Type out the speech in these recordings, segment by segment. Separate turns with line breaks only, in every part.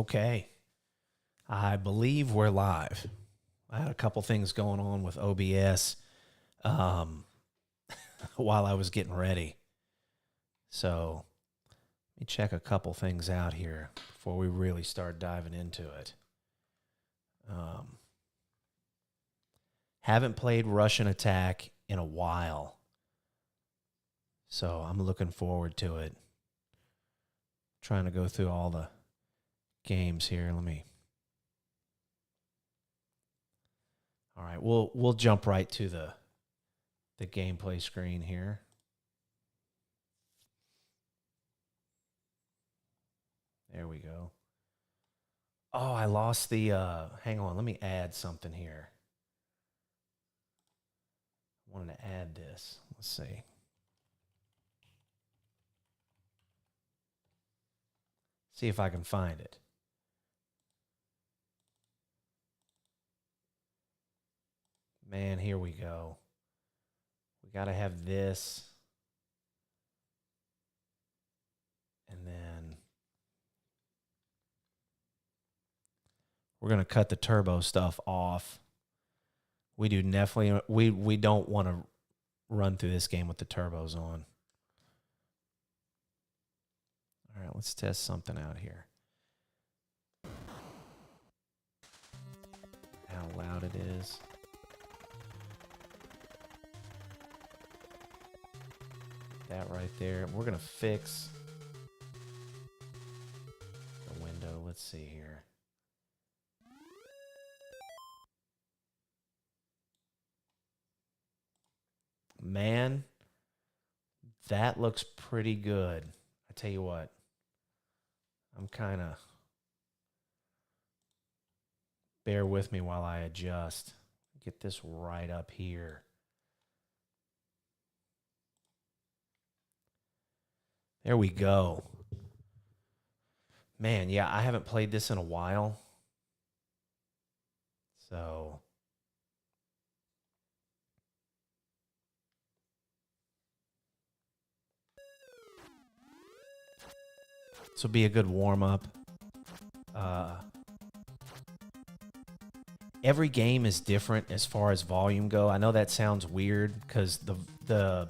Okay. I believe we're live. I had a couple things going on with OBS um, while I was getting ready. So let me check a couple things out here before we really start diving into it. Haven't played Russian Attack in a while, so I'm looking forward to it. Trying to go through all the games here. All right, we'll jump right to the gameplay screen here. There we go. Oh, I lost the hang on, let me add something here. I wanted to add this. Let's see. See if I can find it. Man, here we go. We got to have this. And then we're going to cut the turbo stuff off. We do definitely, we don't want to run through this game with the turbos on. All right, let's test something out here. How loud it is. That right there. We're going to fix the window. Let's see here. Man, that looks pretty good. I tell you what, I'm kind of, bear with me while I adjust. Get this right up here. There we go. Man, yeah, I haven't played this in a while. So this will be a good warm-up. Every game is different as far as volume go. I know that sounds weird because the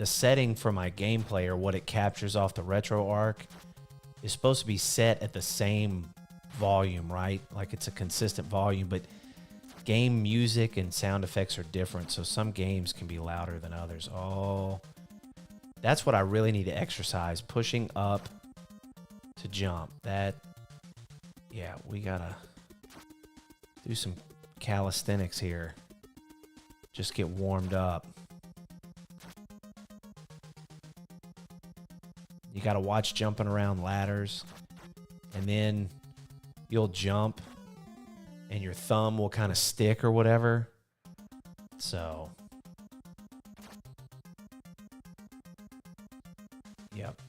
setting for my gameplay, or what it captures off the RetroArch, is supposed to be set at the same volume, right? Like it's a consistent volume, but game music and sound effects are different, so some games can be louder than others. Oh, that's what I really need to exercise, pushing up to jump. That, yeah, we gotta do some calisthenics here. Just get warmed up. You got to watch jumping around ladders, and then you'll jump and your thumb will kind of stick or whatever. So, yep.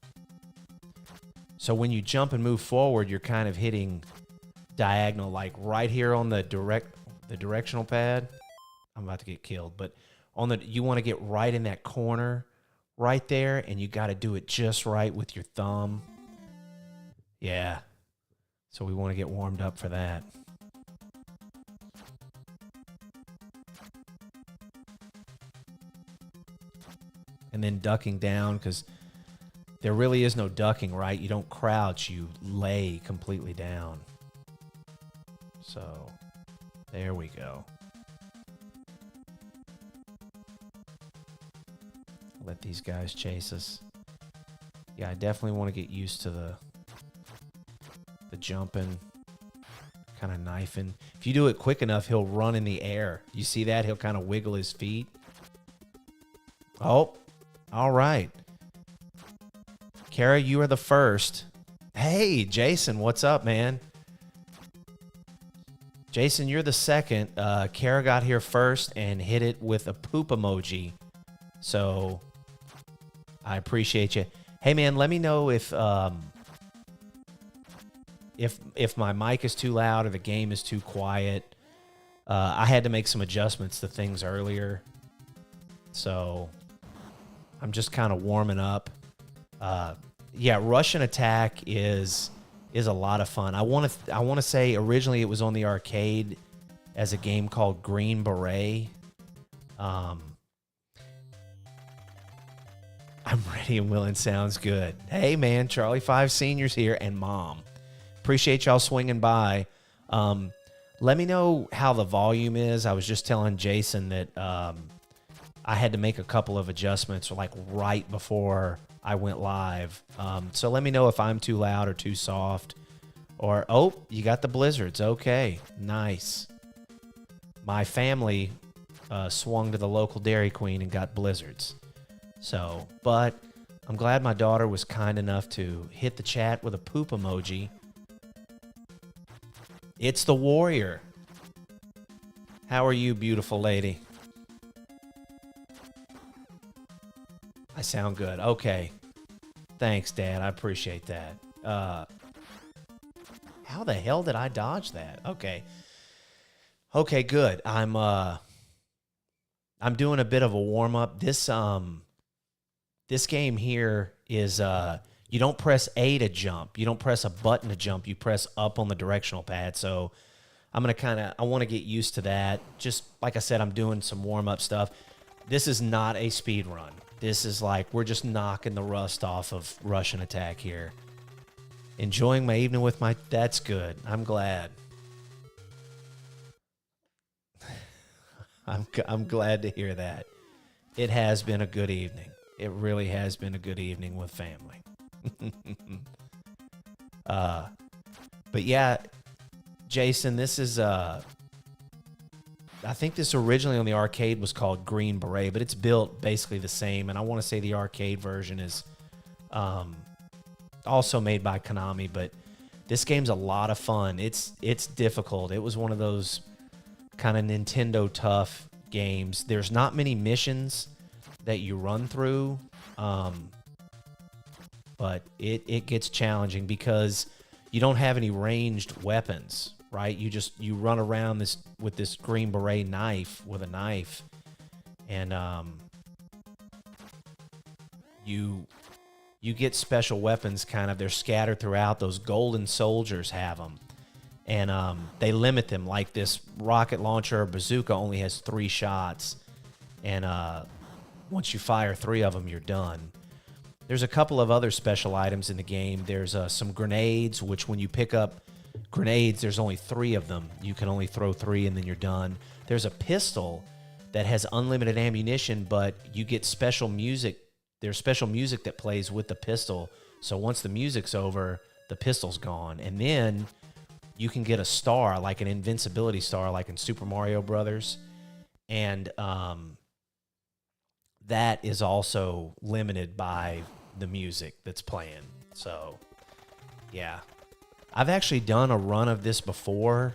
So when you jump and move forward, you're kind of hitting diagonal, like right here on the directional pad. I'm about to get killed, but you want to get right in that corner right there, and you got to do it just right with your thumb. Yeah. So we want to get warmed up for that. And then ducking down, because there really is no ducking, right? You don't crouch, you lay completely down. So there we go. Let these guys chase us. Yeah, I definitely want to get used to the jumping, kind of knifing. If you do it quick enough, he'll run in the air. You see that? He'll kind of wiggle his feet. Oh, all right. Kara, you are the first. Hey, Jason, what's up, man? Jason, you're the second. Kara got here first and hit it with a poop emoji. So I appreciate you. Hey, man, let me know if my mic is too loud or the game is too quiet. I had to make some adjustments to things earlier, so I'm just kind of warming up. Yeah, Russian Attack is is a lot of fun. I want to say originally it was on the arcade as a game called Green Beret. I'm ready and willing. Sounds good. Hey, man, Charlie 5 Senior's here and Mom. Appreciate y'all swinging by. Let me know how the volume is. I was just telling Jason that I had to make a couple of adjustments like right before I went live. So let me know if I'm too loud or too soft. Or, oh, you got the blizzards. Okay, nice. My family swung to the local Dairy Queen and got blizzards. So, but I'm glad my daughter was kind enough to hit the chat with a poop emoji. It's the Warrior. How are you, beautiful lady? I sound good. Okay. Thanks, Dad. I appreciate that. How the hell did I dodge that? Okay. Okay, good. I'm doing a bit of a warm-up. This game here is you don't press A to jump. You don't press a button to jump. You press up on the directional pad. So I'm going to I want to get used to that. Just like I said, I'm doing some warm-up stuff. This is not a speed run. This is like we're just knocking the rust off of Russian Attack here. Enjoying my evening with my... That's good. I'm glad. I'm glad to hear that. It has been a good evening. It really has been a good evening with family. But yeah, Jason, this is I think this originally on the arcade was called Green Beret, but it's built basically the same. And I want to say the arcade version is also made by Konami, but this game's a lot of fun. It's difficult. It was one of those kind of Nintendo tough games. There's not many missions that you run through, but it gets challenging because you don't have any ranged weapons, right? You run around with this Green Beret knife with a knife, and you get special weapons. Kind of, they're scattered throughout. Those golden soldiers have them, and they limit them. Like this rocket launcher or bazooka only has 3 shots, and once you fire 3 of them, you're done. There's a couple of other special items in the game. There's some grenades, which when you pick up grenades, there's only 3 of them. You can only throw 3 and then you're done. There's a pistol that has unlimited ammunition, but you get special music. There's special music that plays with the pistol. So once the music's over, the pistol's gone. And then you can get a star, like an invincibility star, like in Super Mario Brothers. And that is also limited by the music that's playing. So, yeah. I've actually done a run of this before.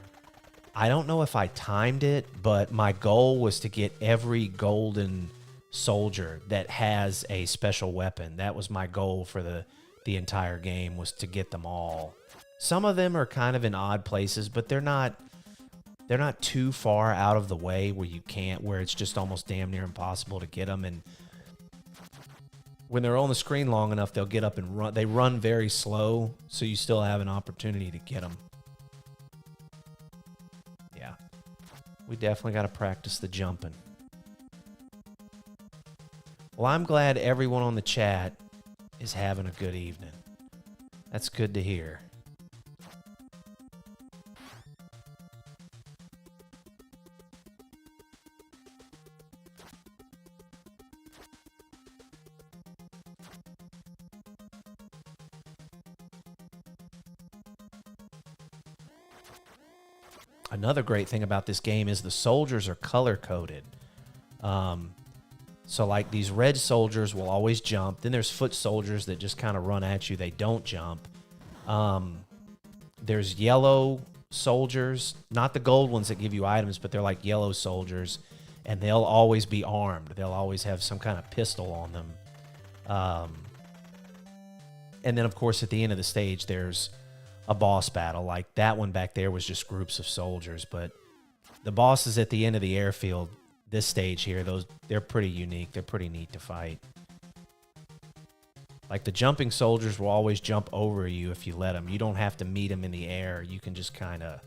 I don't know if I timed it, but my goal was to get every golden soldier that has a special weapon. That was my goal for the entire game, was to get them all. Some of them are kind of in odd places, but they're not too far out of the way where it's just almost damn near impossible to get them. And when they're on the screen long enough, they'll get up and run. They run very slow, so you still have an opportunity to get them. Yeah. We definitely got to practice the jumping. Well, I'm glad everyone on the chat is having a good evening. That's good to hear. Another great thing about this game is the soldiers are color-coded. So like these red soldiers will always jump. Then there's foot soldiers that just kind of run at you. They don't jump. There's yellow soldiers, not the gold ones that give you items, but they're like yellow soldiers, and they'll always be armed. They'll always have some kind of pistol on them. And then, of course, at the end of the stage, there's a boss battle. Like that one back there was just groups of soldiers, but the bosses at the end of the airfield, this stage here, they're pretty unique. They're pretty neat to fight. Like the jumping soldiers will always jump over you if you let them. You don't have to meet them in the air. You can just kind of...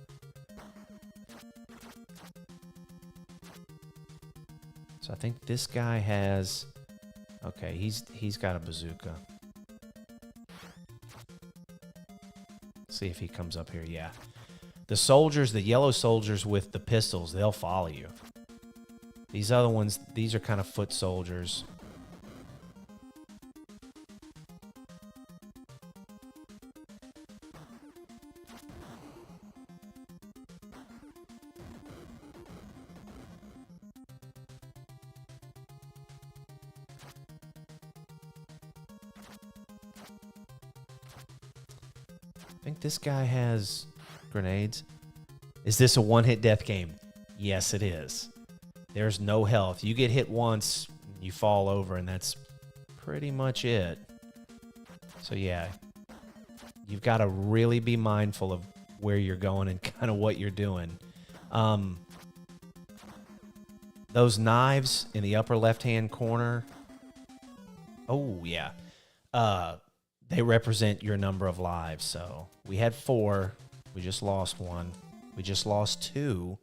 So I think this guy has... Okay, he's got a bazooka. See if he comes up here. Yeah. The soldiers, the yellow soldiers with the pistols, they'll follow you. These other ones, these are kind of foot soldiers. I think this guy has grenades. Is this a one-hit death game? Yes, it is. There's no health. You get hit once, you fall over, and that's pretty much it. So yeah, you've got to really be mindful of where you're going and kind of what you're doing. Those knives in the upper left-hand corner. Oh, yeah. They represent your number of lives. So we had 4. We just lost 1. We just lost 2.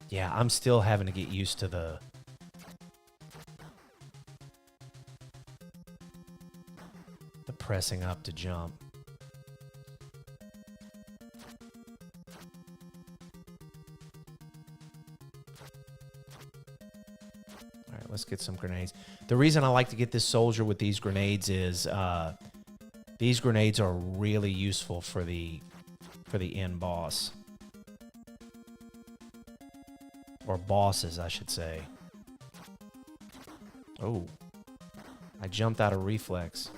Yeah, I'm still having to get used to the... pressing up to jump. All right, let's get some grenades. The reason I like to get this soldier with these grenades is these grenades are really useful for the end boss. Or bosses, I should say. Oh. I jumped out of reflex.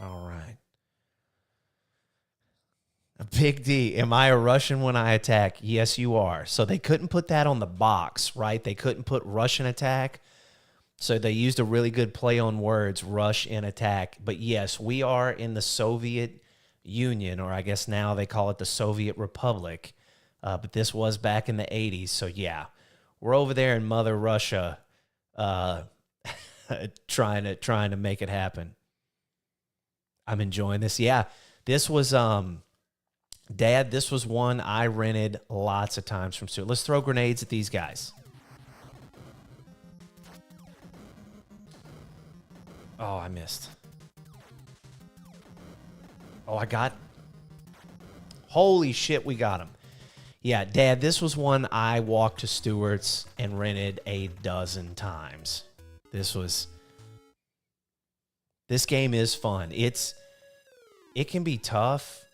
All right. Big D, am I a Russian when I attack? Yes, you are. So they couldn't put that on the box, right? They couldn't put Russian attack. So they used a really good play on words, rush and attack. But yes, we are in the Soviet Union, or I guess now they call it the Soviet Republic. But this was back in the 80s. So yeah, we're over there in Mother Russia trying to make it happen. I'm enjoying this. Yeah, this was, Dad, this was one I rented lots of times from Stuart. Let's throw grenades at these guys. Oh, I missed. Oh, I got... Holy shit, we got him. Yeah, Dad, this was one I walked to Stewart's and rented a dozen times. This game is fun. It can be tough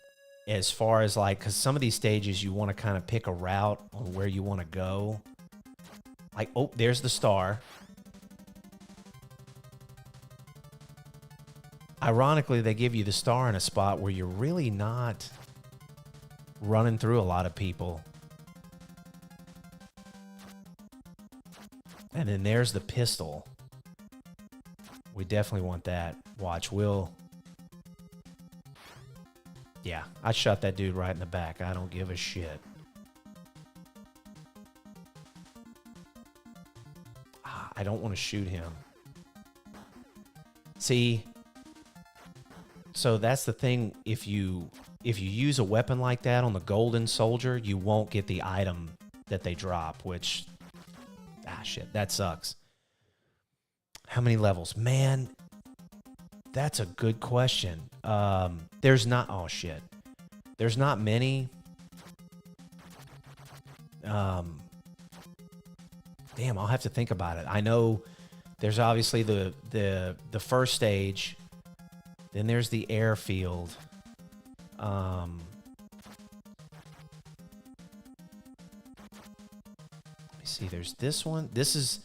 as far as like, because some of these stages you want to kind of pick a route on where you want to go. Like, oh, there's the star. Ironically, they give you the star in a spot where you're really not running through a lot of people. And then there's the pistol. We definitely want that. Watch, yeah, I shot that dude right in the back. I don't give a shit. I don't want to shoot him. See... So that's the thing, if you use a weapon like that on the golden soldier, you won't get the item that they drop, which, shit, that sucks. How many levels? Man, that's a good question. There's not, oh shit. There's not many. Damn, I'll have to think about it. I know there's obviously the first stage. Then there's the airfield. Let me see. There's this one. This is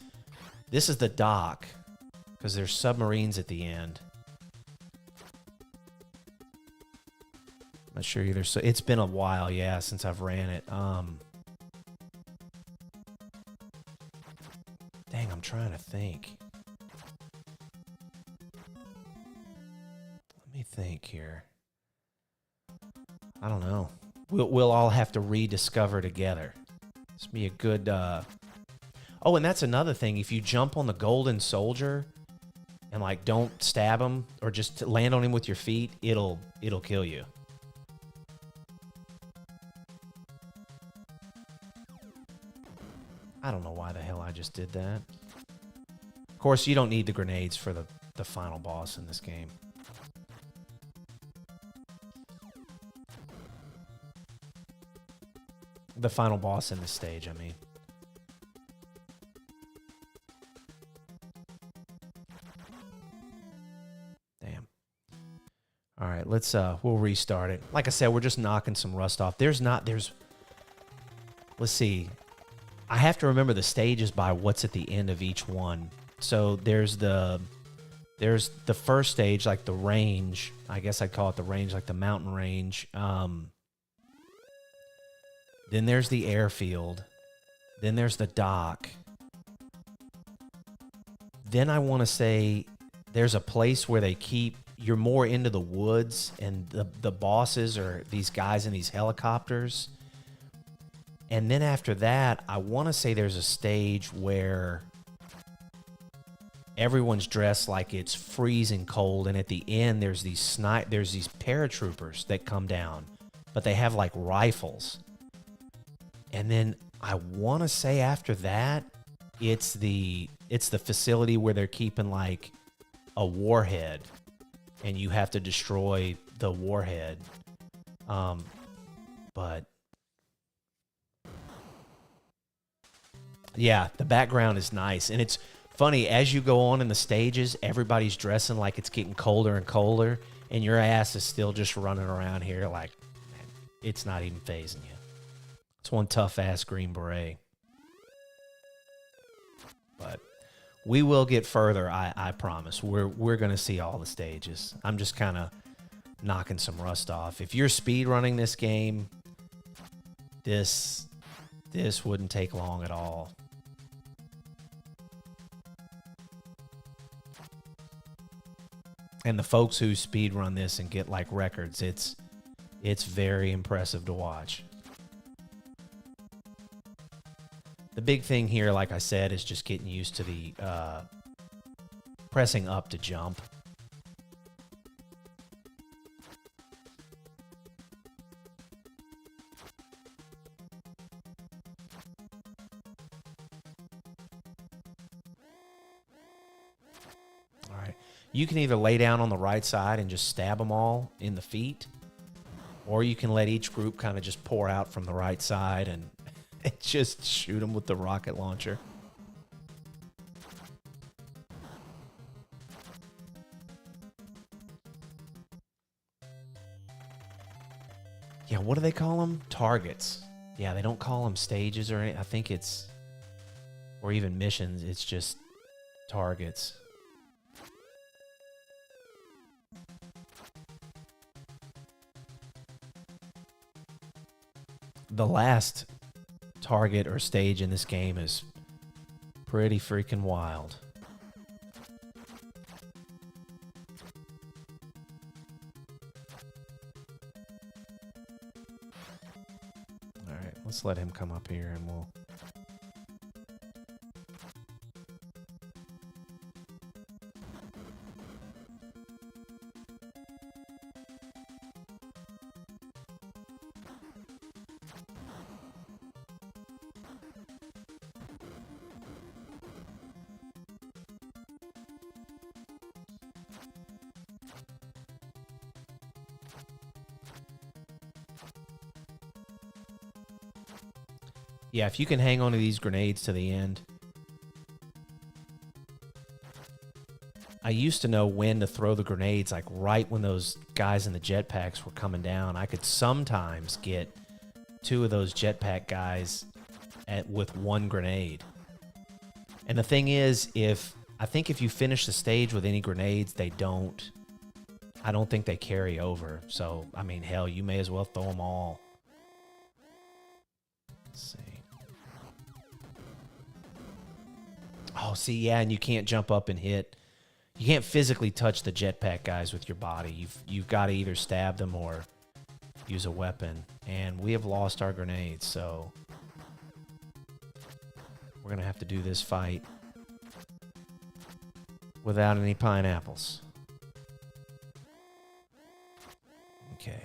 the dock because there's submarines at the end. I'm not sure either. So it's been a while, yeah, since I've ran it. Dang, I'm trying to think. Think here. I don't know. We'll all have to rediscover together. This be a good. Oh, and that's another thing. If you jump on the golden soldier and like don't stab him or just land on him with your feet, it'll kill you. I don't know why the hell I just did that. Of course, you don't need the grenades for the final boss in this game. The final boss in this stage, I mean. Damn. All right, we'll restart it. Like I said, we're just knocking some rust off. Let's see. I have to remember the stages by what's at the end of each one. So there's the first stage, like the range. I guess I'd call it the range, like the mountain range. Then there's the airfield. Then there's the dock. Then I want to say there's a place where you're more into the woods, and the bosses are these guys in these helicopters. And then after that, I want to say there's a stage where everyone's dressed like it's freezing cold, and at the end there's these paratroopers that come down, but they have like rifles. And then I want to say after that, it's the facility where they're keeping like a warhead, and you have to destroy the warhead. But yeah, the background is nice, and it's funny as you go on in the stages. Everybody's dressing like it's getting colder and colder, and your ass is still just running around here like, man, it's not even phasing you. It's one tough-ass Green Beret. But we will get further, I promise. We're going to see all the stages. I'm just kind of knocking some rust off. If you're speedrunning this game, this wouldn't take long at all. And the folks who speedrun this and get like records, it's very impressive to watch. The big thing here, like I said, is just getting used to the pressing up to jump. All right. You can either lay down on the right side and just stab them all in the feet, or you can let each group kind of just pour out from the right side and just shoot them with the rocket launcher. Yeah, what do they call them? Targets. Yeah, they don't call them stages or anything. I think it's, or even missions, it's just targets. The last target or stage in this game is pretty freaking wild. All right, let's let him come up here and we'll... Yeah, if you can hang on to these grenades to the end. I used to know when to throw the grenades, like right when those guys in the jetpacks were coming down. I could sometimes get two of those jetpack guys with one grenade. And the thing is, I think if you finish the stage with any grenades, I don't think they carry over. So, I mean, hell, you may as well throw them all. Let's see. Oh, see, yeah, and you can't jump up and hit. You can't physically touch the jetpack guys with your body. You've got to either stab them or use a weapon. And we have lost our grenades, so we're going to have to do this fight without any pineapples. Okay.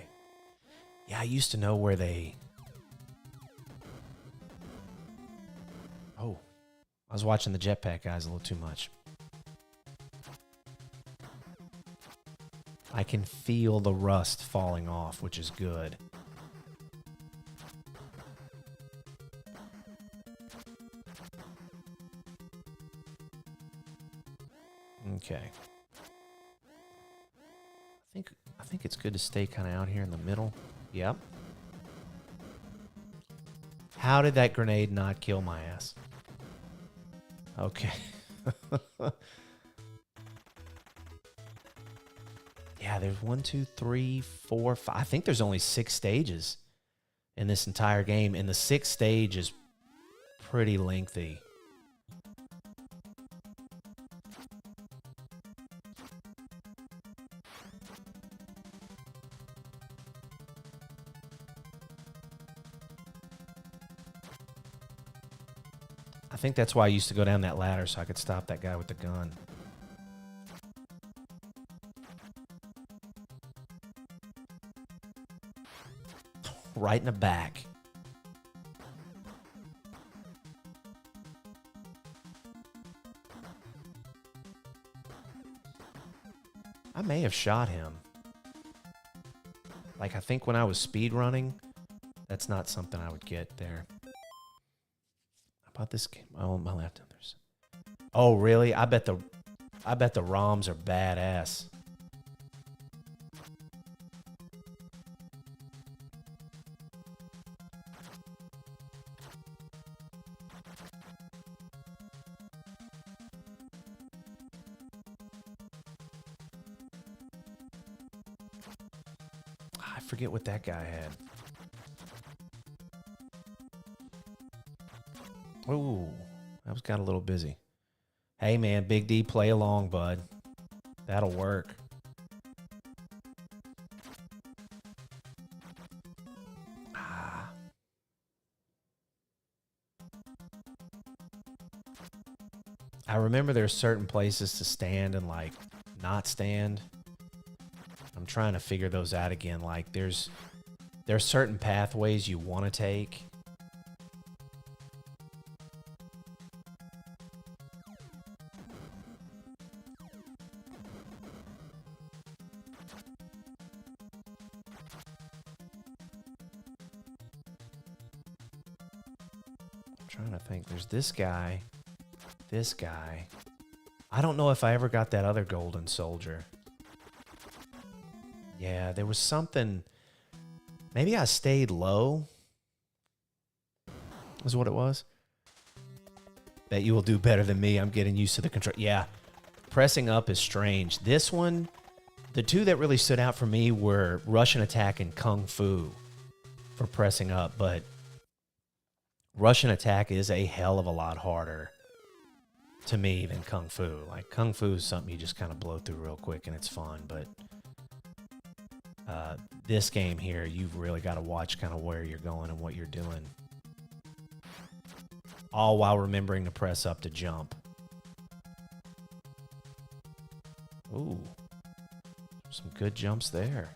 Yeah, I used to know where they... Oh. I was watching the jetpack guys a little too much. I can feel the rust falling off, which is good. Okay. I think it's good to stay kind of out here in the middle. Yep. How did that grenade not kill my ass? Okay. Yeah, there's 1, 2, 3, 4, 5. I think there's only 6 stages in this entire game, and the 6th stage is pretty lengthy. I think that's why I used to go down that ladder so I could stop that guy with the gun. Right in the back. I may have shot him. Like, I think when I was speed running, that's not something I would get there. How about this game? Oh, my left. There's... Oh, really? I bet the ROMs are badass. I forget what that guy had. Ooh, that got a little busy. Hey, man, Big D, play along, bud. That'll work. Ah. I remember there's certain places to stand and, like, not stand. I'm trying to figure those out again. Like, there's certain pathways you want to take. I'm trying to think. There's this guy. This guy. I don't know if I ever got that other golden soldier. Yeah, there was something. Maybe I stayed low. Is what it was. Bet you will do better than me. I'm getting used to the control. Yeah, pressing up is strange. This one, the two that really stood out for me were Russian Attack and Kung Fu for pressing up. But Russian Attack is a hell of a lot harder to me than Kung Fu. Like, Kung Fu is something you just kind of blow through real quick and it's fun. But this game here, you've really got to watch kind of where you're going and what you're doing. All while remembering to press up to jump. Ooh. Some good jumps there.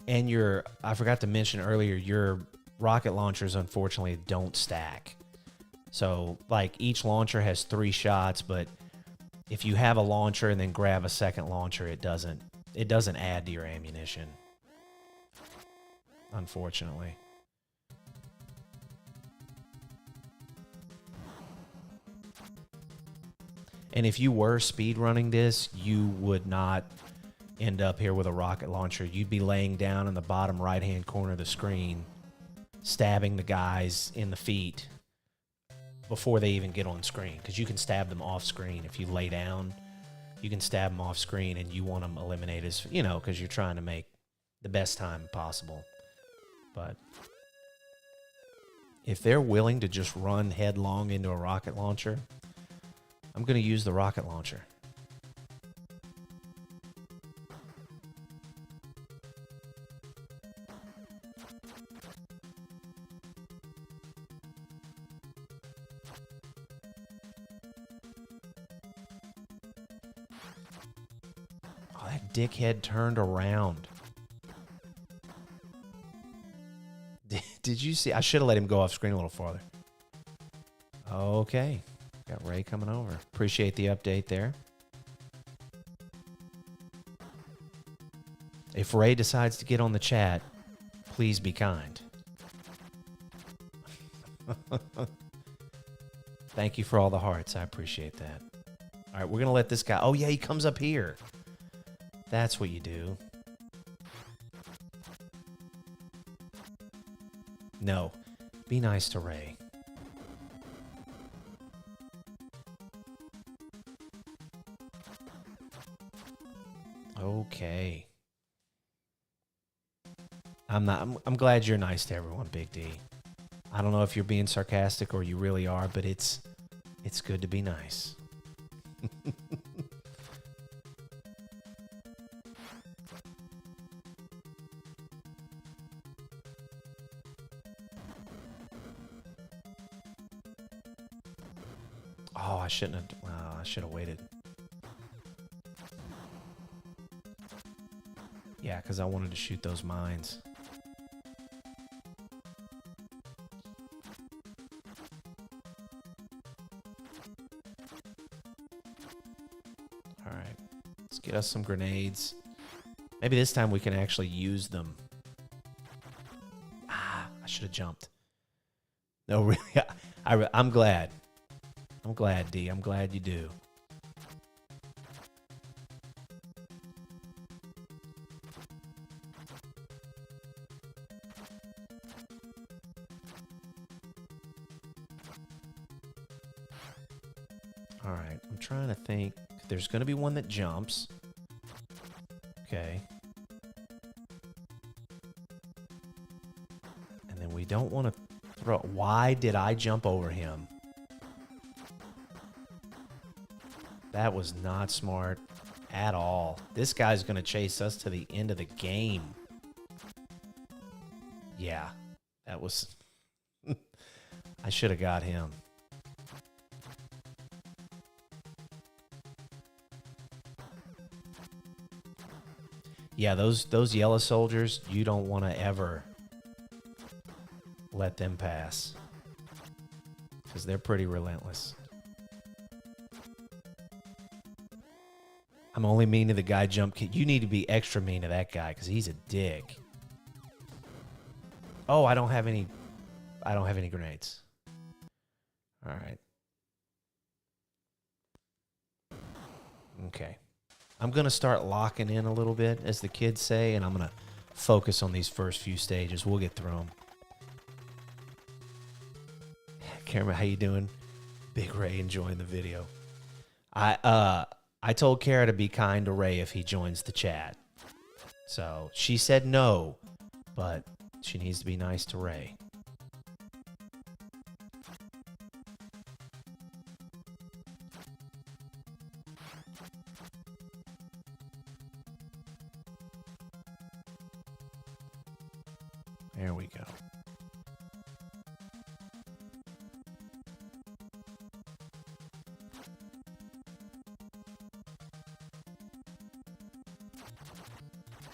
And I forgot to mention earlier, your rocket launchers unfortunately don't stack. So, like, each launcher has 3 shots, but if you have a launcher and then grab a second launcher, it doesn't add to your ammunition. Unfortunately. And if you were speed running this, you would not end up here with a rocket launcher. You'd be laying down in the bottom right-hand corner of the screen, stabbing the guys in the feet before they even get on screen, because you can stab them off screen. If you lay down, you can stab them off screen, and you want them eliminated, because you're trying to make the best time possible. But If they're willing to just run headlong into a rocket launcher, I'm going to use the rocket launcher. Oh, that dickhead turned around. Did you see? I should have let him go off screen a little farther. Okay. Got Ray coming over. Appreciate the update there. If Ray decides to get on the chat, please be kind. Thank you for all the hearts. I appreciate that. All right, we're going to let this guy... Oh, yeah, he comes up here. That's what you do. No. Be nice to Ray. Okay. I'm glad you're nice to everyone, Big D. I don't know if you're being sarcastic or you really are, but it's good to be nice. Oh, I shouldn't have. I should have waited. Yeah, because I wanted to shoot those mines. All right. Let's get us some grenades. Maybe this time we can actually use them. Ah, I should have jumped. No, really. I'm glad. I'm glad, D. I'm glad you do. All right. I'm trying to think. There's going to be one that jumps. Okay. And then we don't want to throw... Why did I jump over him? That was not smart at all. This guy's going to chase us to the end of the game. Yeah, that was... I should have got him. Yeah, those yellow soldiers, you don't want to ever let them pass. Because they're pretty relentless. I'm only mean to the guy jump kick. You need to be extra mean to that guy because he's a dick. Oh, I don't have any grenades. All right. Okay. I'm going to start locking in a little bit, as the kids say, and I'm going to focus on these first few stages. We'll get through them. Cameron, how you doing? Big Ray enjoying the video. I told Kara to be kind to Ray if he joins the chat. So she said no, but she needs to be nice to Ray. There we go.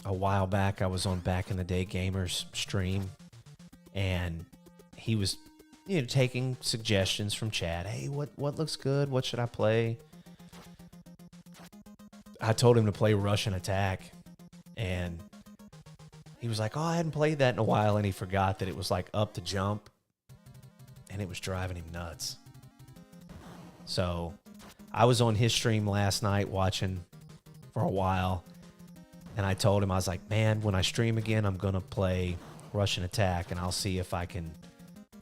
A while back, I was on Back in the Day Gamers stream, and he was, taking suggestions from chat. Hey, what looks good? What should I play? I told him to play Russian Attack, and he was like, oh, I hadn't played that in a while, and he forgot that it was like up to jump, and it was driving him nuts. So I was on his stream last night watching for a while, and I told him, I was like, man, when I stream again, I'm going to play Russian Attack, and I'll see if I can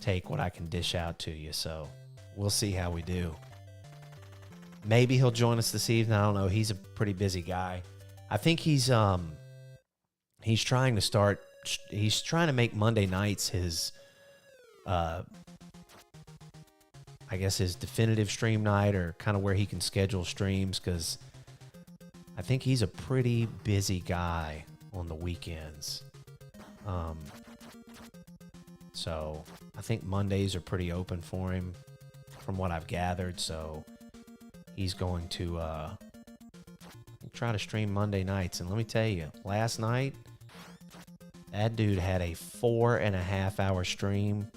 take what I can dish out to you. So we'll see how we do. Maybe he'll join us this evening. I don't know. He's a pretty busy guy. I think he's trying to make Monday nights his I guess his definitive stream night, or kind of where he can schedule streams, because I think he's a pretty busy guy on the weekends. So I think Mondays are pretty open for him from what I've gathered. So he's going to try to stream Monday nights. And let me tell you, last night, that dude had a 4.5-hour stream.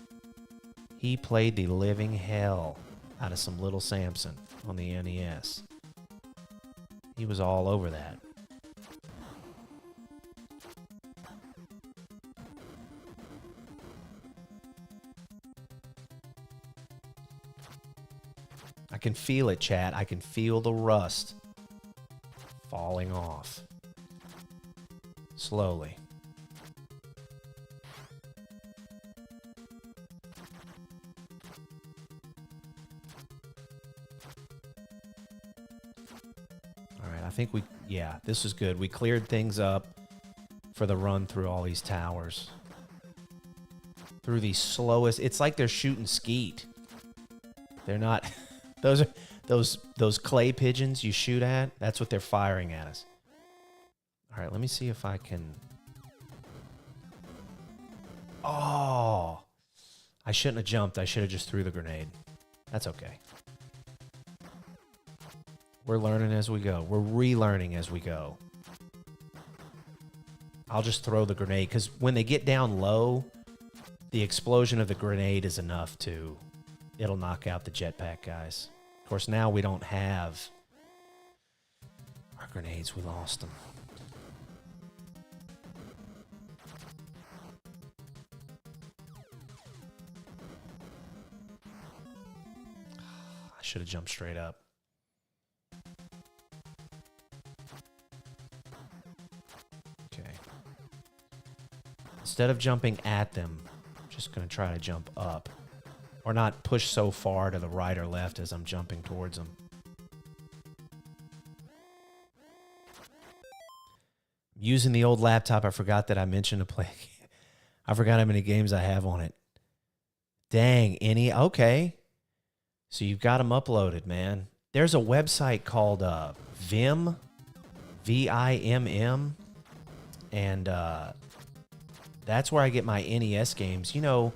He played the living hell out of some Little Samson on the NES. He was all over that. I can feel it, chat. I can feel the rust falling off. Slowly. I think yeah, this is good. We cleared things up for the run through all these towers. Through the slowest, it's like they're shooting skeet. They're not, those are, those clay pigeons you shoot at, that's what they're firing at us. All right, let me see if I can. Oh, I shouldn't have jumped. I should have just threw the grenade. That's okay. We're learning as we go. We're relearning as we go. I'll just throw the grenade, because when they get down low, the explosion of the grenade is enough to, it'll knock out the jetpack guys. Of course, now we don't have our grenades. We lost them. I should have jumped straight up. Instead of jumping at them, I'm just going to try to jump up. Or not push so far to the right or left as I'm jumping towards them. Using the old laptop, I forgot that I mentioned to play. I forgot how many games I have on it. Dang, okay. So you've got them uploaded, man. There's a website called Vim, V-I-M-M, and that's where I get my NES games. You know,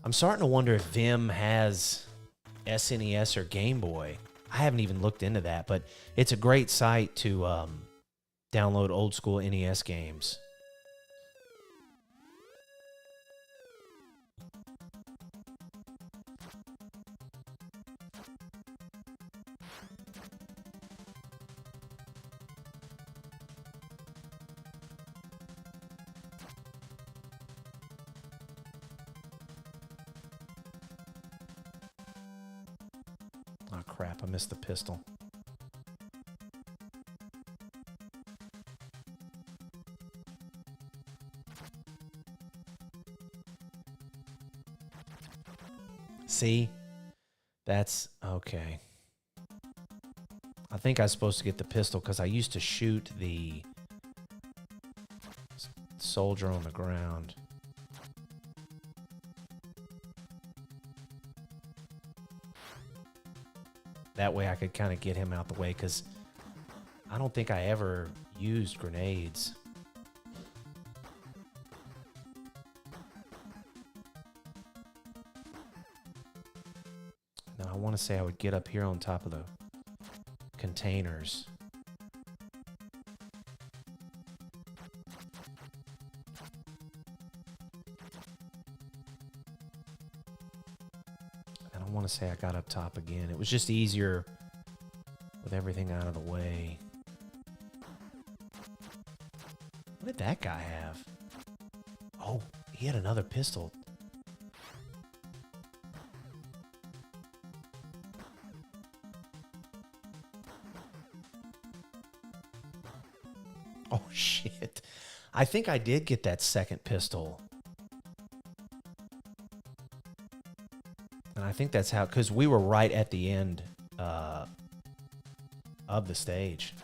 I'm starting to wonder if Vim has SNES or Game Boy. I haven't even looked into that, but it's a great site to download old school NES games. Oh, crap. I missed the pistol. See? That's okay. I think I was supposed to get the pistol because I used to shoot the soldier on the ground. That way I could kind of get him out the way, because I don't think I ever used grenades. Now I want to say I would get up here on top of the containers. I want to say I got up top again. It was just easier with everything out of the way. What did that guy have? Oh, he had another pistol. Oh, shit. I think I did get that second pistol. And I think that's how, because we were right at the end of the stage.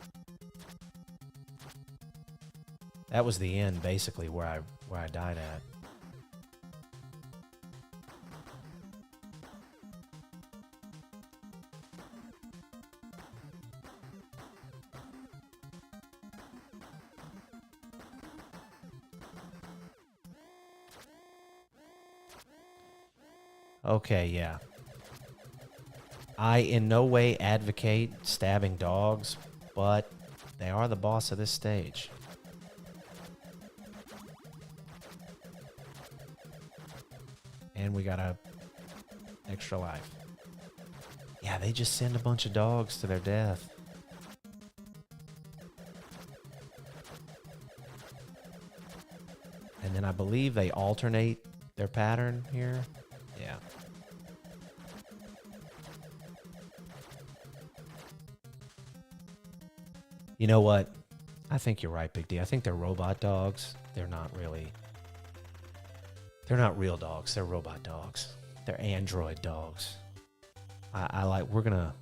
That was the end, basically, where I died at. Okay, yeah. I in no way advocate stabbing dogs, but they are the boss of this stage. And we got a extra life. Yeah, they just send a bunch of dogs to their death. And then I believe they alternate their pattern here. Yeah. You know what? I think you're right, Big D. I think they're robot dogs. They're not really... They're not real dogs. They're robot dogs. They're android dogs. I like... We're gonna...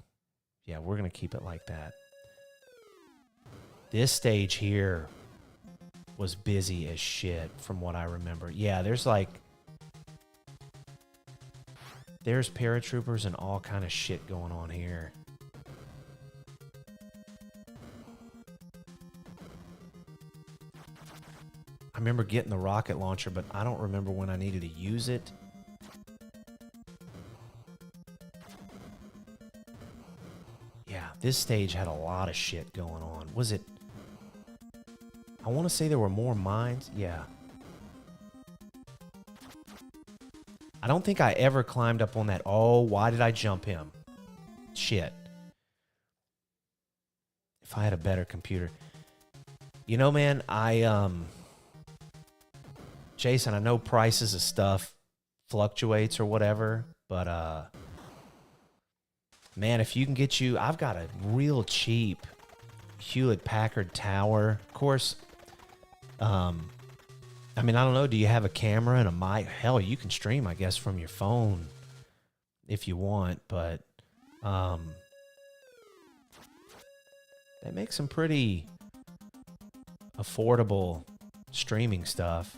Yeah, we're gonna keep it like that. This stage here was busy as shit from what I remember. Yeah, there's like... There's paratroopers and all kind of shit going on here. I remember getting the rocket launcher, but I don't remember when I needed to use it. Yeah, this stage had a lot of shit going on. Was it... I want to say there were more mines. Yeah. I don't think I ever climbed up on that. Oh, why did I jump him? Shit. If I had a better computer. You know, man, Jason, I know prices of stuff fluctuates or whatever, but man, if you can get you... I've got a real cheap Hewlett-Packard tower. Of course, I mean, I don't know. Do you have a camera and a mic? Hell, you can stream, I guess, from your phone if you want, but they make some pretty affordable streaming stuff.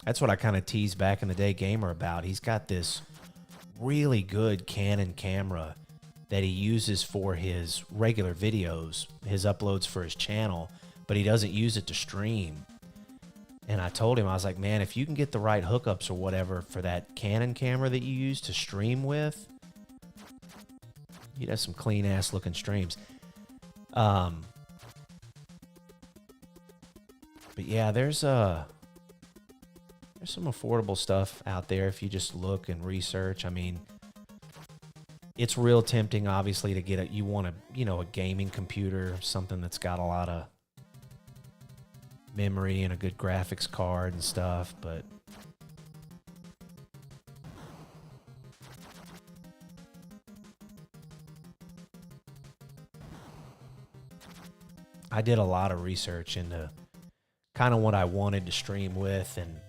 That's what I kind of teased back in the day Gamer about. He's got this really good Canon camera that he uses for his regular videos, his uploads for his channel, but he doesn't use it to stream. And I told him, I was like, man, if you can get the right hookups or whatever for that Canon camera that you use to stream with, you'd have some clean-ass looking streams. But yeah, there's some affordable stuff out there if you just look and research. I mean, it's real tempting, obviously, to get you want a gaming computer, something that's got a lot of memory and a good graphics card and stuff, but I did a lot of research into kind of what I wanted to stream with, and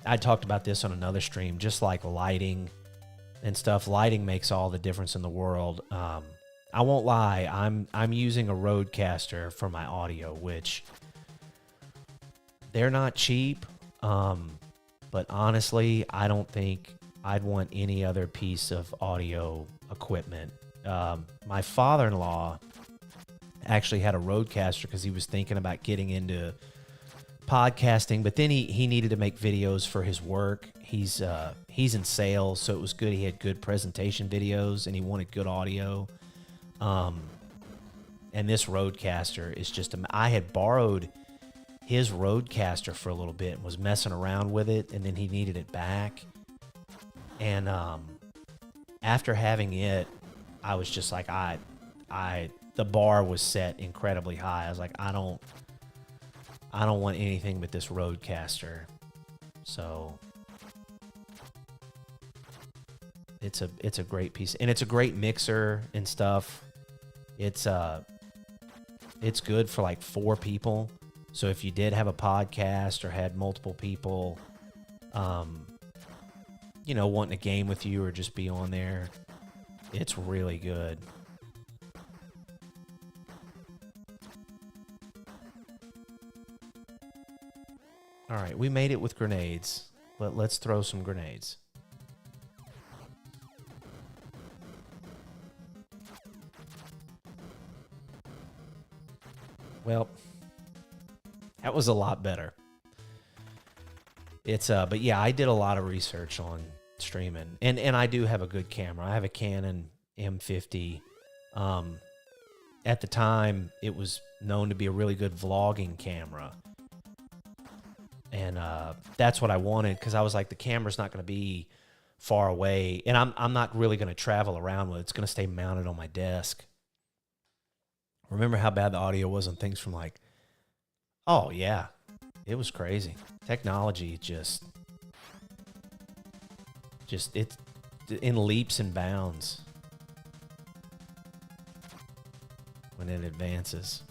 I talked about this on another stream, just like lighting and stuff. Lighting makes all the difference in the world. I won't lie, I'm using a Rodecaster for my audio, which they're not cheap, but honestly, I don't think I'd want any other piece of audio equipment. My father-in-law actually had a Rodecaster because he was thinking about getting into podcasting, but then he needed to make videos for his work. He's in sales, so it was good. He had good presentation videos, and he wanted good audio. And this Rodecaster is just... I had borrowed his Rodecaster for a little bit and was messing around with it, and then he needed it back. And after having it, I was just like, the bar was set incredibly high. I was like, I don't want anything but this Rodecaster. So it's a great piece, and it's a great mixer and stuff. It's good for like 4 people. So if you did have a podcast or had multiple people, wanting to game with you or just be on there, it's really good. All right, we made it with grenades. Let's throw some grenades. Well, that was a lot better. It's but yeah, I did a lot of research on streaming, and I do have a good camera. I have a Canon M50. At the time, it was known to be a really good vlogging camera, and that's what I wanted because I was like, the camera's not going to be far away, and I'm not really going to travel around with it. It's going to stay mounted on my desk. Remember how bad the audio was on things from like, oh yeah, it was crazy. Technology just it's in leaps and bounds when it advances.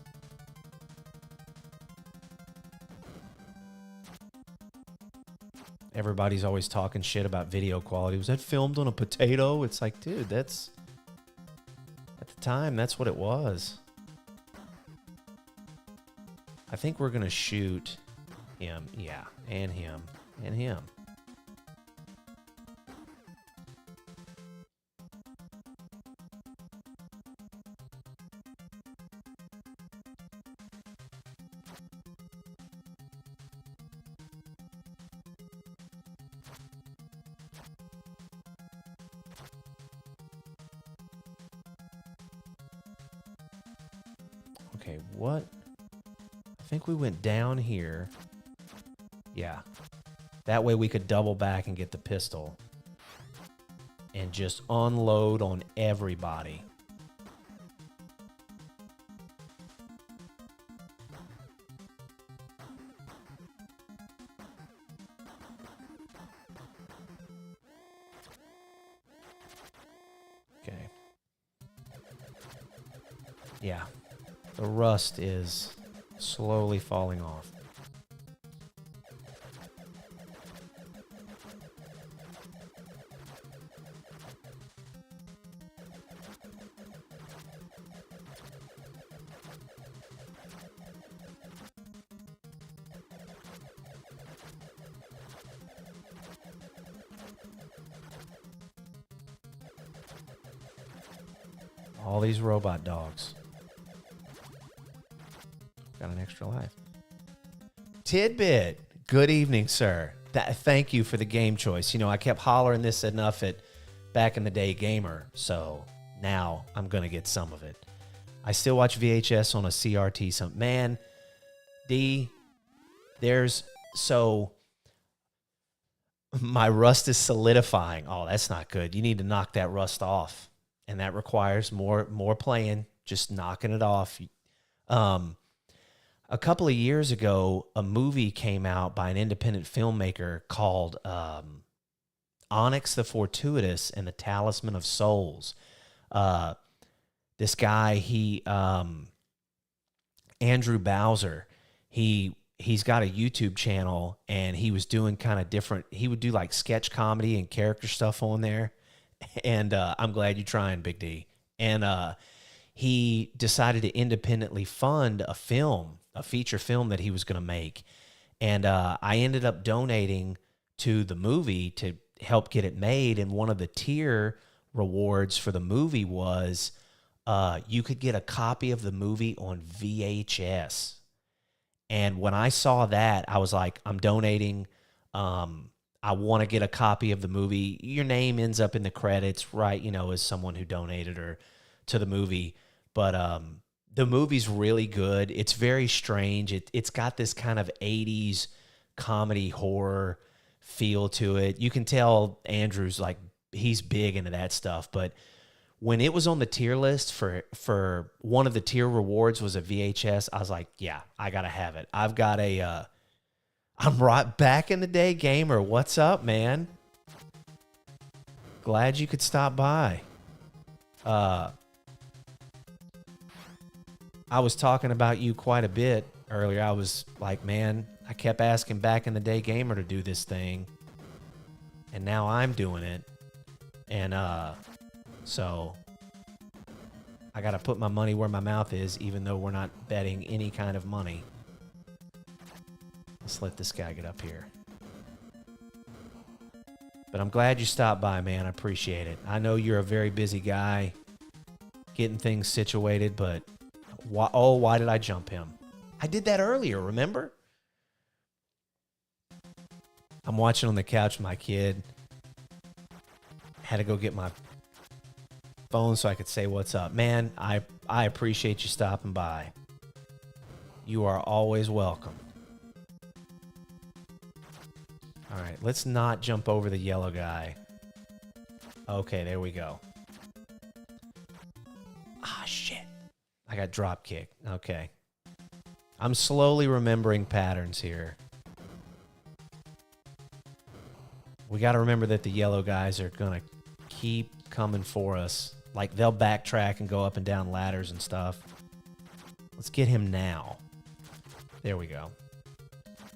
Everybody's always talking shit about video quality. Was that filmed on a potato? It's like, dude, that's at the time, that's what it was. I think we're gonna shoot him, yeah, and him, and him. Okay, what? I think we went down here. Yeah. That way we could double back and get the pistol. And just unload on everybody. Okay. Yeah. The rust is slowly falling off. All these robot dogs. Got an extra life. Tidbit. Good evening, sir. Thank you for the game choice. You know, I kept hollering this enough at Back in the Day Gamer, so now I'm going to get some of it. I still watch VHS on a CRT. Man, so my rust is solidifying. Oh, that's not good. You need to knock that rust off, and that requires more playing, just knocking it off. A couple of years ago, a movie came out by an independent filmmaker called Onyx the Fortuitous and the Talisman of Souls. This guy, Andrew Bowser, he's got a YouTube channel, and he was doing kind of different. He would do like sketch comedy and character stuff on there. And I'm glad you're trying, Big D. And he decided to independently fund a feature film that he was going to make. And I ended up donating to the movie to help get it made. And one of the tier rewards for the movie was you could get a copy of the movie on VHS. And when I saw that, I was like, I'm donating. I want to get a copy of the movie. Your name ends up in the credits, right? You know, as someone who donated or to the movie. But the movie's really good. It's very strange. It's got this kind of 80s comedy horror feel to it. You can tell Andrew's like, he's big into that stuff. But when it was on the tier list for one of the tier rewards was a VHS, I was like, yeah, I got to have it. I've got I'm right Back in the Day Gamer. What's up, man? Glad you could stop by. I was talking about you quite a bit earlier. I was like, man, I kept asking Back in the Day Gamer to do this thing, and now I'm doing it. And so I got to put my money where my mouth is, even though we're not betting any kind of money. Let's let this guy get up here. But I'm glad you stopped by, man. I appreciate it. I know you're a very busy guy getting things situated, but why did I jump him? I did that earlier, remember? I'm watching on the couch with my kid. Had to go get my phone so I could say what's up. Man, I appreciate you stopping by. You are always welcome. All right, let's not jump over the yellow guy. Okay, there we go. Ah, shit. I got drop kicked. Okay. I'm slowly remembering patterns here. We got to remember that the yellow guys are going to keep coming for us. Like, they'll backtrack and go up and down ladders and stuff. Let's get him now. There we go.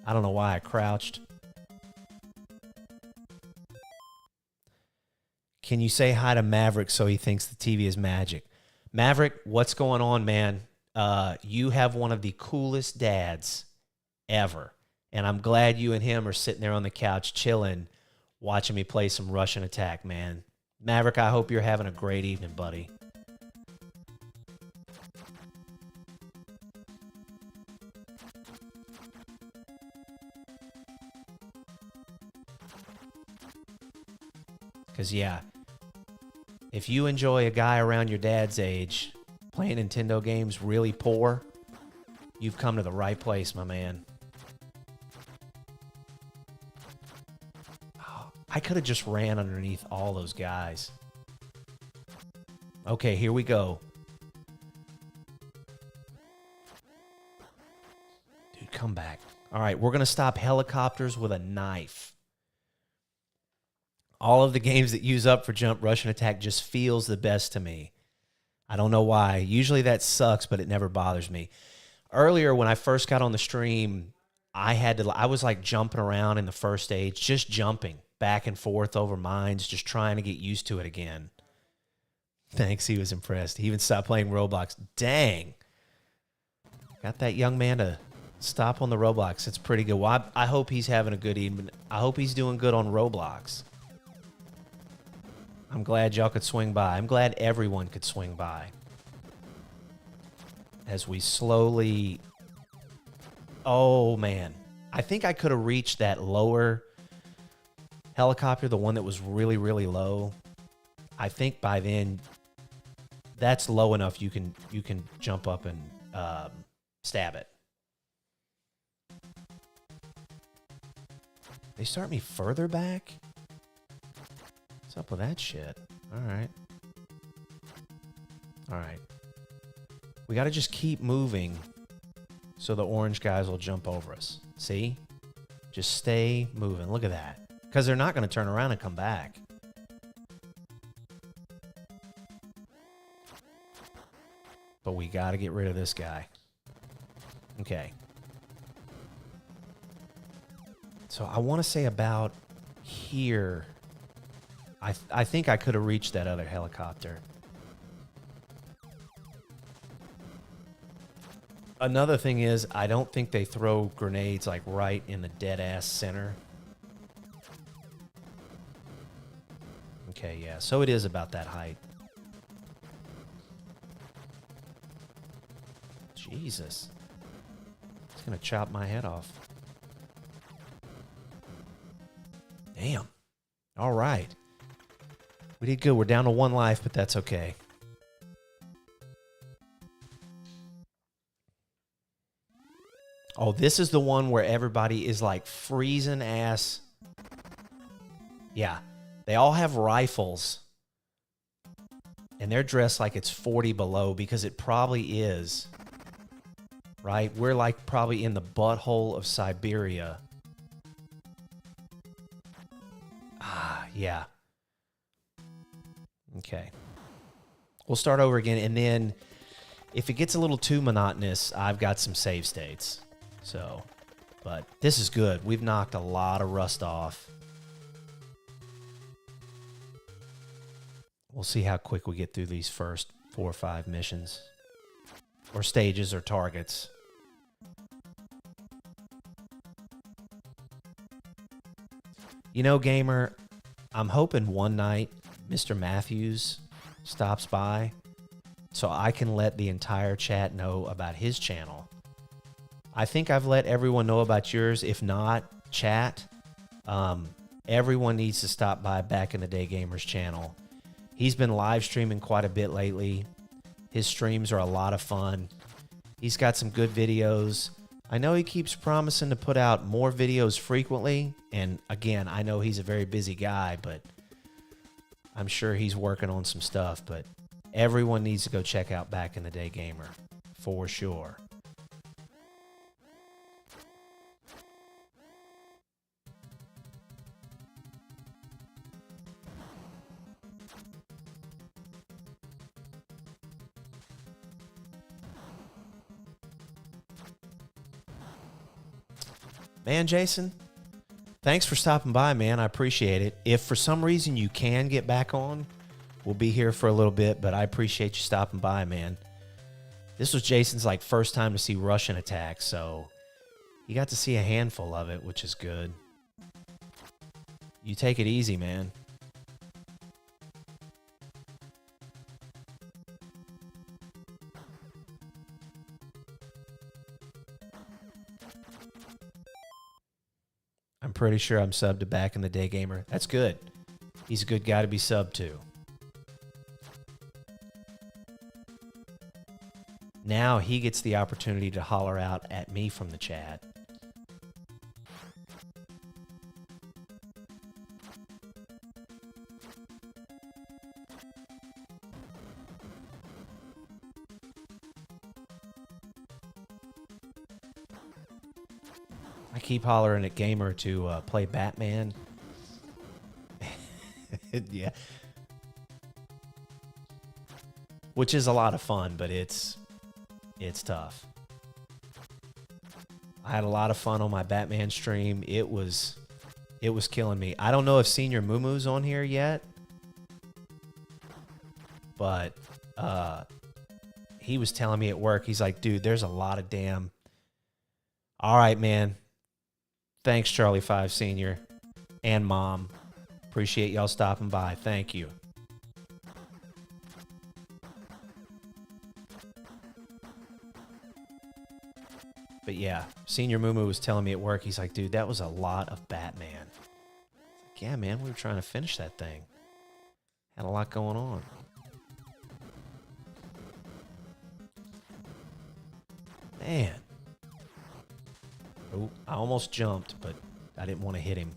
I don't know why I crouched. Can you say hi to Maverick so he thinks the TV is magic? Maverick, what's going on, man? You have one of the coolest dads ever. And I'm glad you and him are sitting there on the couch chilling, watching me play some Russian Attack, man. Maverick, I hope you're having a great evening, buddy. Because, yeah, if you enjoy a guy around your dad's age playing Nintendo games really poor, you've come to the right place, my man. Oh, I could have just ran underneath all those guys. Okay, here we go. Dude, come back. All right, we're going to stop helicopters with a knife. All of the games that use up for jump, Russian Attack just feels the best to me. I don't know why. Usually that sucks, but it never bothers me. Earlier, when I first got on the stream, I was like jumping around in the first stage, just jumping back and forth over mines, just trying to get used to it again. Thanks, he was impressed. He even stopped playing Roblox. Dang. Got that young man to stop on the Roblox. It's pretty good. Well, I hope he's having a good evening. I hope he's doing good on Roblox. I'm glad y'all could swing by. I'm glad everyone could swing by. As we slowly... Oh, man. I think I could have reached that lower helicopter, the one that was really, really low. I think by then, that's low enough you can jump up and stab it. They start me further back? What's up with that shit? All right. All right. We got to just keep moving so the orange guys will jump over us. See? Just stay moving. Look at that. Because they're not going to turn around and come back. But we got to get rid of this guy. Okay. So I want to say about here... I think I could have reached that other helicopter. Another thing is, I don't think they throw grenades like right in the dead-ass center. Okay, yeah, so it is about that height. Jesus. It's gonna chop my head off. Damn. All right. We did good. We're down to one life, but that's okay. Oh, this is the one where everybody is like freezing ass. Yeah. They all have rifles. And they're dressed like it's 40 below because it probably is. Right? We're like probably in the butthole of Siberia. Ah, yeah. Okay. We'll start over again, and then if it gets a little too monotonous, I've got some save states. So, but this is good. We've knocked a lot of rust off. We'll see how quick we get through these first 4 or 5 missions. Or stages or targets. You know, gamer, I'm hoping one night Mr. Matthews stops by so I can let the entire chat know about his channel. I think I've let everyone know about yours. If not, chat, Everyone needs to stop by Back in the Day Gamers channel. He's been live streaming quite a bit lately. His streams are a lot of fun. He's got some good videos. I know he keeps promising to put out more videos frequently. And again, I know he's a very busy guy, but I'm sure he's working on some stuff. But everyone needs to go check out Back in the Day Gamer for sure. Man, Jason, thanks for stopping by, man. I appreciate it. If for some reason you can get back on, we'll be here for a little bit, but I appreciate you stopping by, man. This was Jason's like first time to see Russian Attack, so you got to see a handful of it, which is good. You take it easy, man. I'm pretty sure I'm subbed to Back in the Day Gamer. That's good. He's a good guy to be subbed to. Now he gets the opportunity to holler out at me from the chat. I keep hollering at Gamer to play Batman. Yeah. Which is a lot of fun, but it's tough. I had a lot of fun on my Batman stream. It was killing me. I don't know if Senior Moomoo's on here yet, but he was telling me at work, he's like, dude, there's a lot of damn... All right, man. Thanks, Charlie 5 Senior and Mom. Appreciate y'all stopping by. Thank you. But yeah, Senior Moomoo was telling me at work, he's like, dude, that was a lot of Batman. Like, yeah, man, we were trying to finish that thing. Had a lot going on. Man. Oh, I almost jumped, but I didn't want to hit him.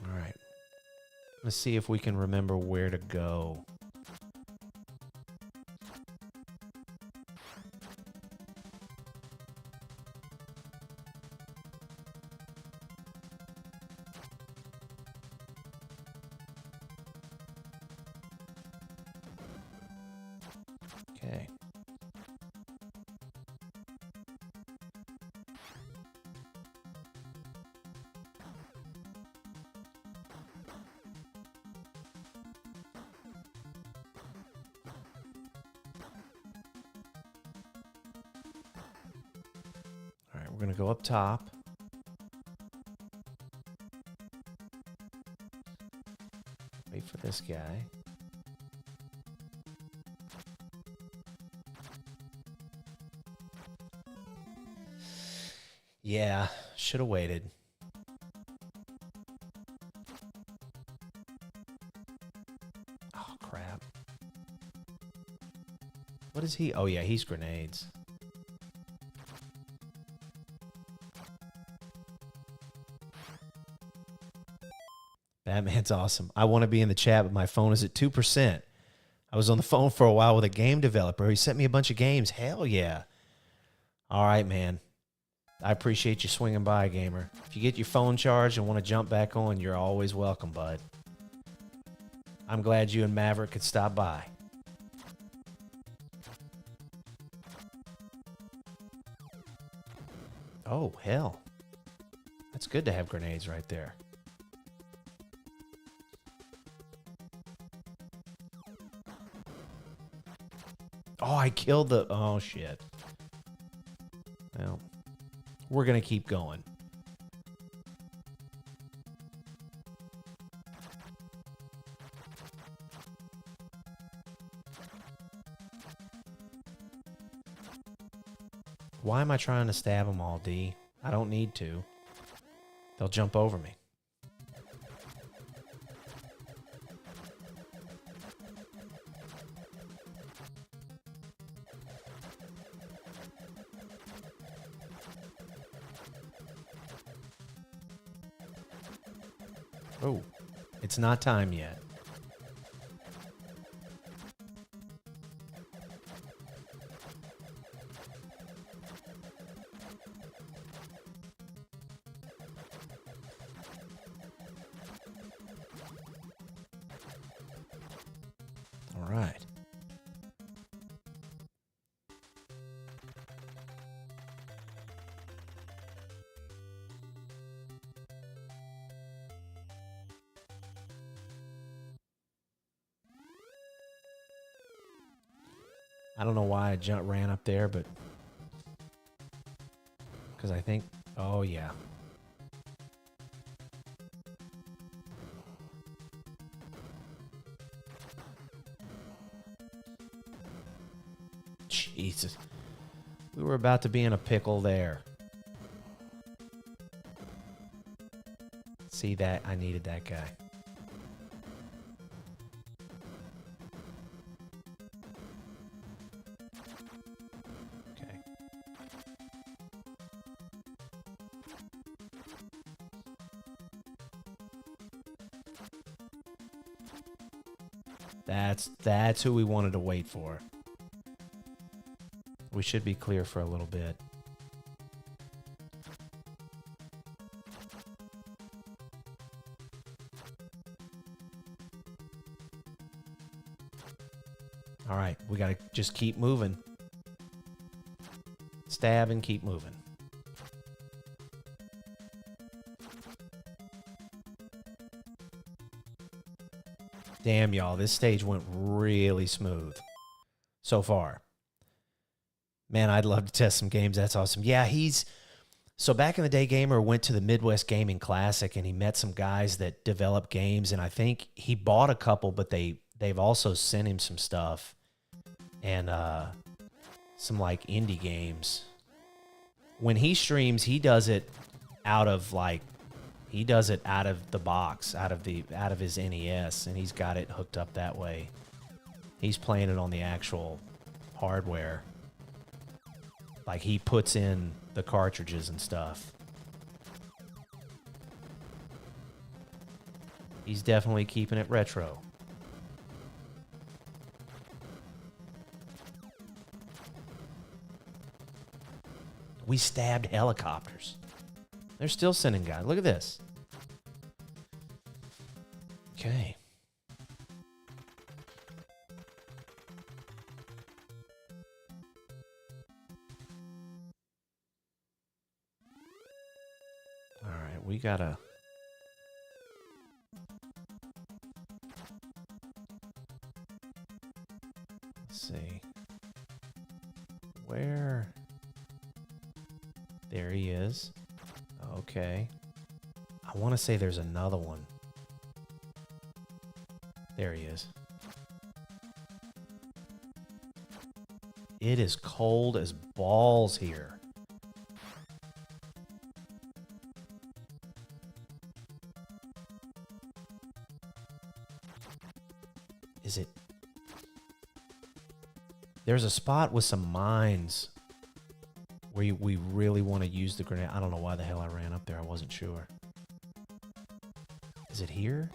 All right. Let's see if we can remember where to go. Okay. All right, we're going to go up top. Wait for this guy. Yeah, should have waited. Oh, crap. What is he? Oh, yeah, he's grenades. Batman's awesome. I want to be in the chat, but my phone is at 2%. I was on the phone for a while with a game developer. He sent me a bunch of games. Hell yeah. All right, man. I appreciate you swinging by, Gamer. If you get your phone charged and want to jump back on, you're always welcome, bud. I'm glad you and Maverick could stop by. Oh, hell. That's good to have grenades right there. Oh, I killed the... Oh, shit. Well... We're going to keep going. Why am I trying to stab them all, D? I don't need to. They'll jump over me. Oh, it's not time yet. All right. I don't know why I ran up there, but because I think, oh yeah. Jesus. We were about to be in a pickle there. See that? I needed that guy. Okay. That's who we wanted to wait for. We should be clear for a little bit. All right, we got to just keep moving. Stab and keep moving. Damn, y'all, this stage went really smooth so far. Man, I'd love to test some games. That's awesome. Yeah, so back in the day, Gamer went to the Midwest Gaming Classic and he met some guys that develop games, and I think he bought a couple, but they've also sent him some stuff and some like indie games. When he streams, he does it out of the box, out of his NES, and he's got it hooked up that way. He's playing it on the actual hardware. Like, he puts in the cartridges and stuff. He's definitely keeping it retro. We stabbed helicopters. They're still sending guys. Look at this. Okay. We gotta... Let's see. Where... There he is. Okay. I want to say there's another one. There he is. It is cold as balls here. Is it? There's a spot with some mines where we really want to use the grenade. I don't know why the hell I ran up there. I wasn't sure. Is it here?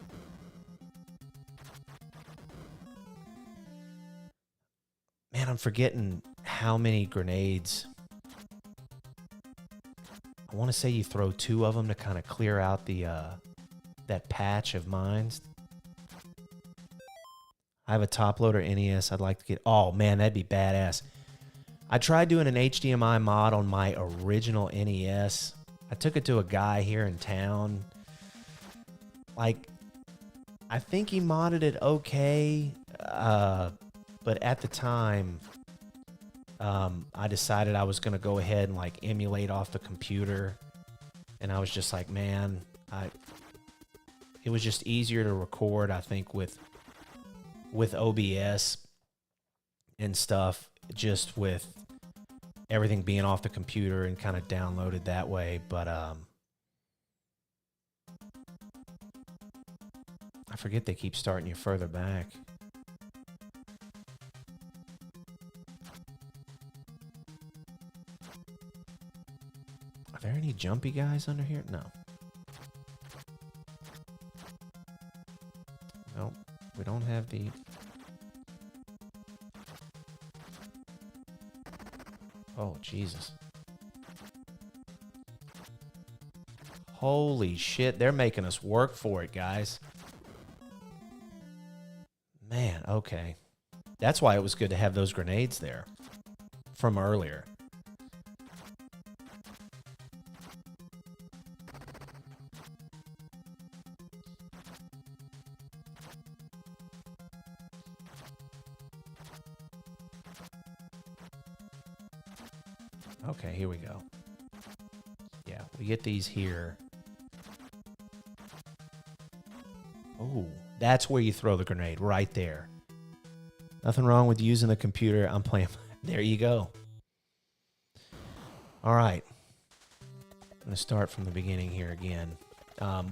Man, I'm forgetting how many grenades. I want to say you throw 2 of them to kind of clear out the that patch of mines. I have a top loader NES I'd like to get. Oh, man, that'd be badass. I tried doing an HDMI mod on my original NES. I took it to a guy here in town. Like, I think he modded it okay. But at the time, I decided I was going to go ahead and, like, emulate off the computer. And I was just like, man, it was just easier to record, I think, with OBS. and stuff just with everything being off the computer and kind of downloaded that way. But I forget they keep starting you further back. Are there any jumpy guys under here? No. Nope. We don't have the... Oh, Jesus. Holy shit, they're making us work for it, guys. Man, okay. That's why it was good to have those grenades there from earlier. Okay, here we go. Yeah, we get these here. Oh, that's where you throw the grenade, right there. Nothing wrong with using the computer. I'm playing. There you go. All right. I'm going to start from the beginning here again.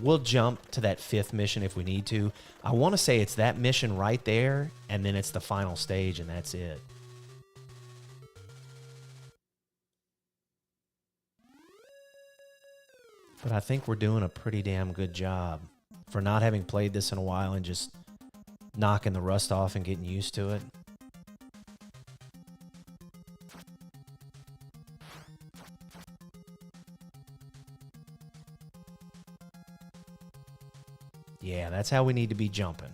We'll jump to that 5th mission if we need to. I want to say it's that mission right there, and then it's the final stage, and that's it. But I think we're doing a pretty damn good job for not having played this in a while and just knocking the rust off and getting used to it. Yeah, that's how we need to be jumping.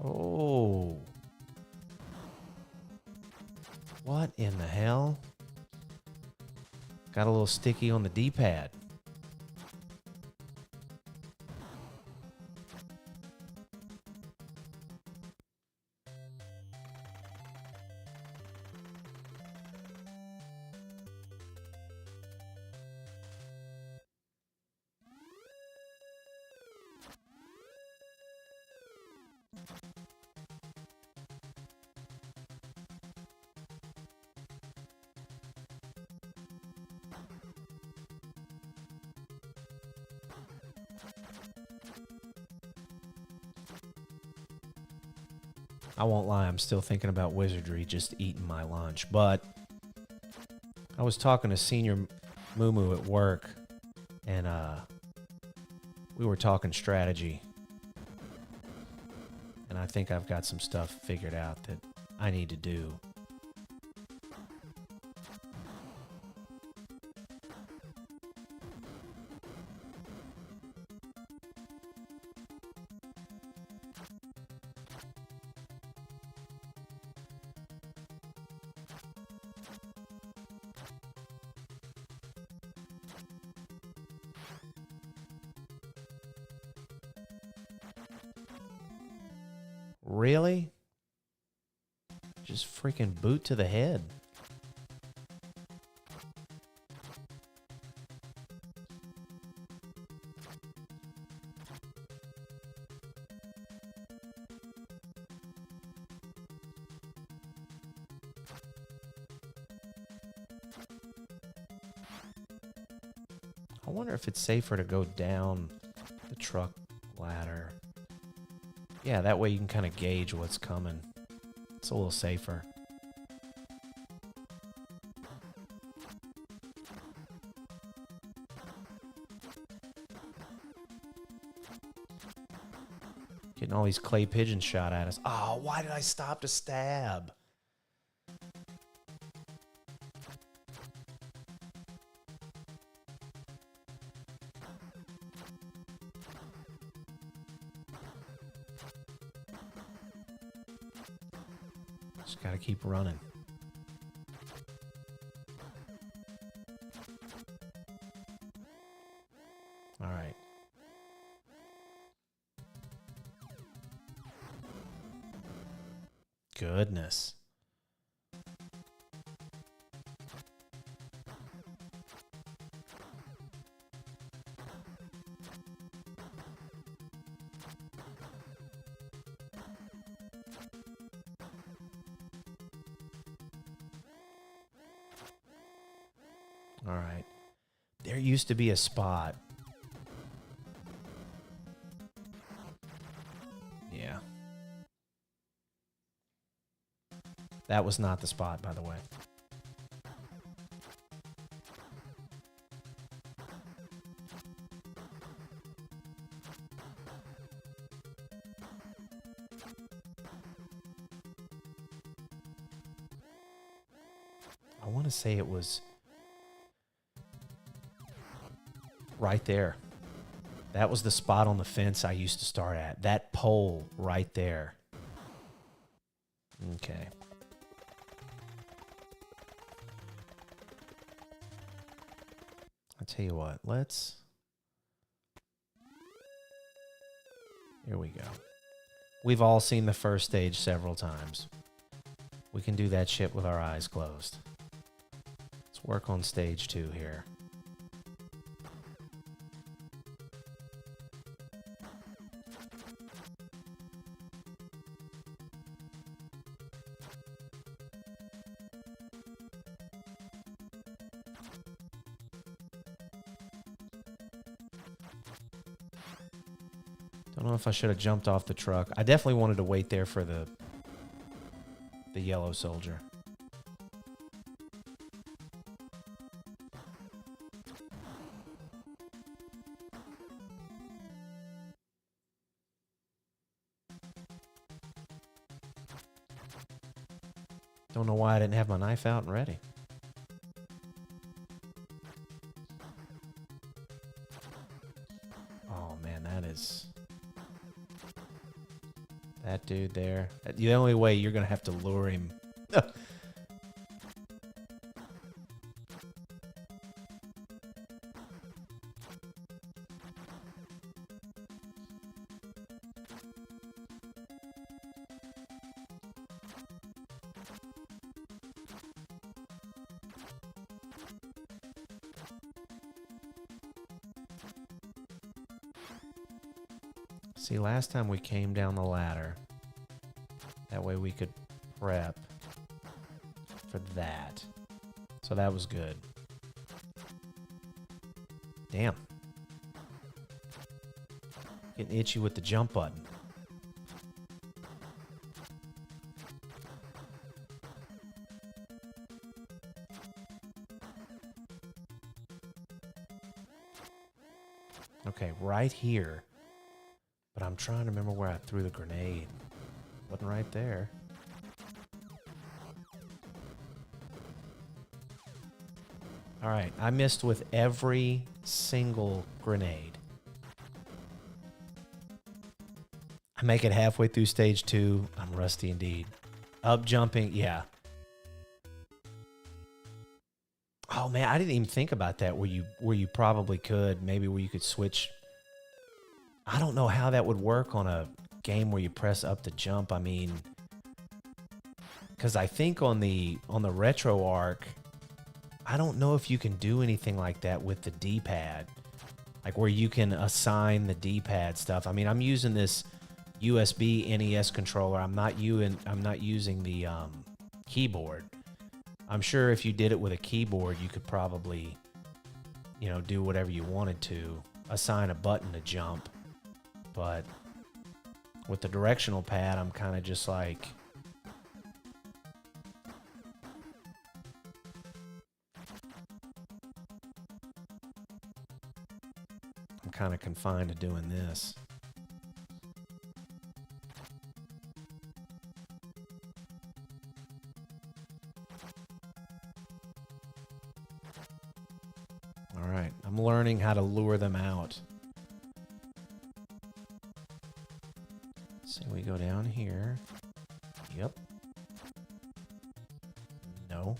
Oh. What in the hell? Got a little sticky on the D-pad. I won't lie, I'm still thinking about wizardry, just eating my lunch. But I was talking to Senior Moo at work, and we were talking strategy. And I think I've got some stuff figured out that I need to do. Really? Just freaking boot to the head. I wonder if it's safer to go down the truck ladder. Yeah, that way you can kind of gauge what's coming. It's a little safer. Getting all these clay pigeons shot at us. Oh, why did I stop to stab? Just gotta keep running. All right. Goodness. All right. There used to be a spot. Yeah. That was not the spot, by the way. I want to say it was right there. That was the spot on the fence I used to start at. That pole right there. Okay. I'll tell you what, here we go. We've all seen the first stage several times. We can do that shit with our eyes closed. Let's work on stage 2 here. Don't know if I should have jumped off the truck. I definitely wanted to wait there for the yellow soldier. Don't know why I didn't have my knife out and ready. Oh man, that is... That dude there. The only way you're going to have to lure him. See, last time we came down the ladder, that way we could prep for that. So that was good. Damn. Getting itchy with the jump button. Okay, right here. But I'm trying to remember where I threw the grenade. Wasn't right there. All right, I missed with every single grenade. I make it halfway through stage 2. I'm rusty indeed. Up jumping, yeah. Oh man, I didn't even think about that where you probably could, maybe where you could switch. I don't know how that would work on a game where you press up to jump. I mean, because I think on the RetroArch, I don't know if you can do anything like that with the D-pad, like where you can assign the D-pad stuff. I mean, I'm using this USB NES controller. I'm not using the keyboard. I'm sure if you did it with a keyboard, you could probably, do whatever you wanted to, assign a button to jump. But with the directional pad, I'm kind of just like... I'm kind of confined to doing this. All right, I'm learning how to lure them out. So we go down here. Yep. No.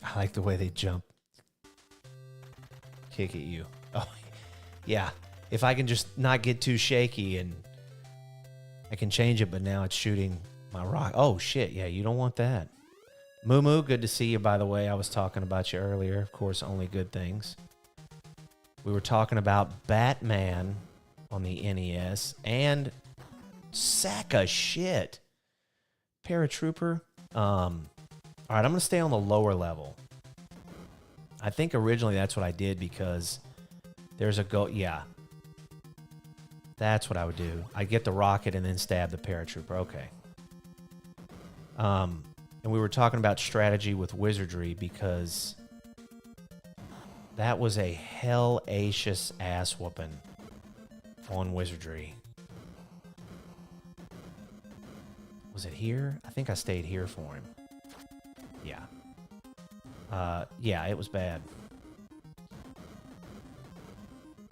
I like the way they jump. Kick at you. Oh, yeah. If I can just not get too shaky and I can change it, but now it's shooting my rock. Oh, shit. Yeah, you don't want that. Moo Moo, good to see you, by the way. I was talking about you earlier. Of course, only good things. We were talking about Batman on the NES and sack of shit. Paratrooper. All right, I'm going to stay on the lower level. I think originally that's what I did because there's a go. Yeah. That's what I would do. I get the rocket and then stab the paratrooper. Okay. And we were talking about strategy with wizardry because that was a hellacious ass whooping on wizardry. Was it here? I think I stayed here for him. Yeah. Yeah, it was bad.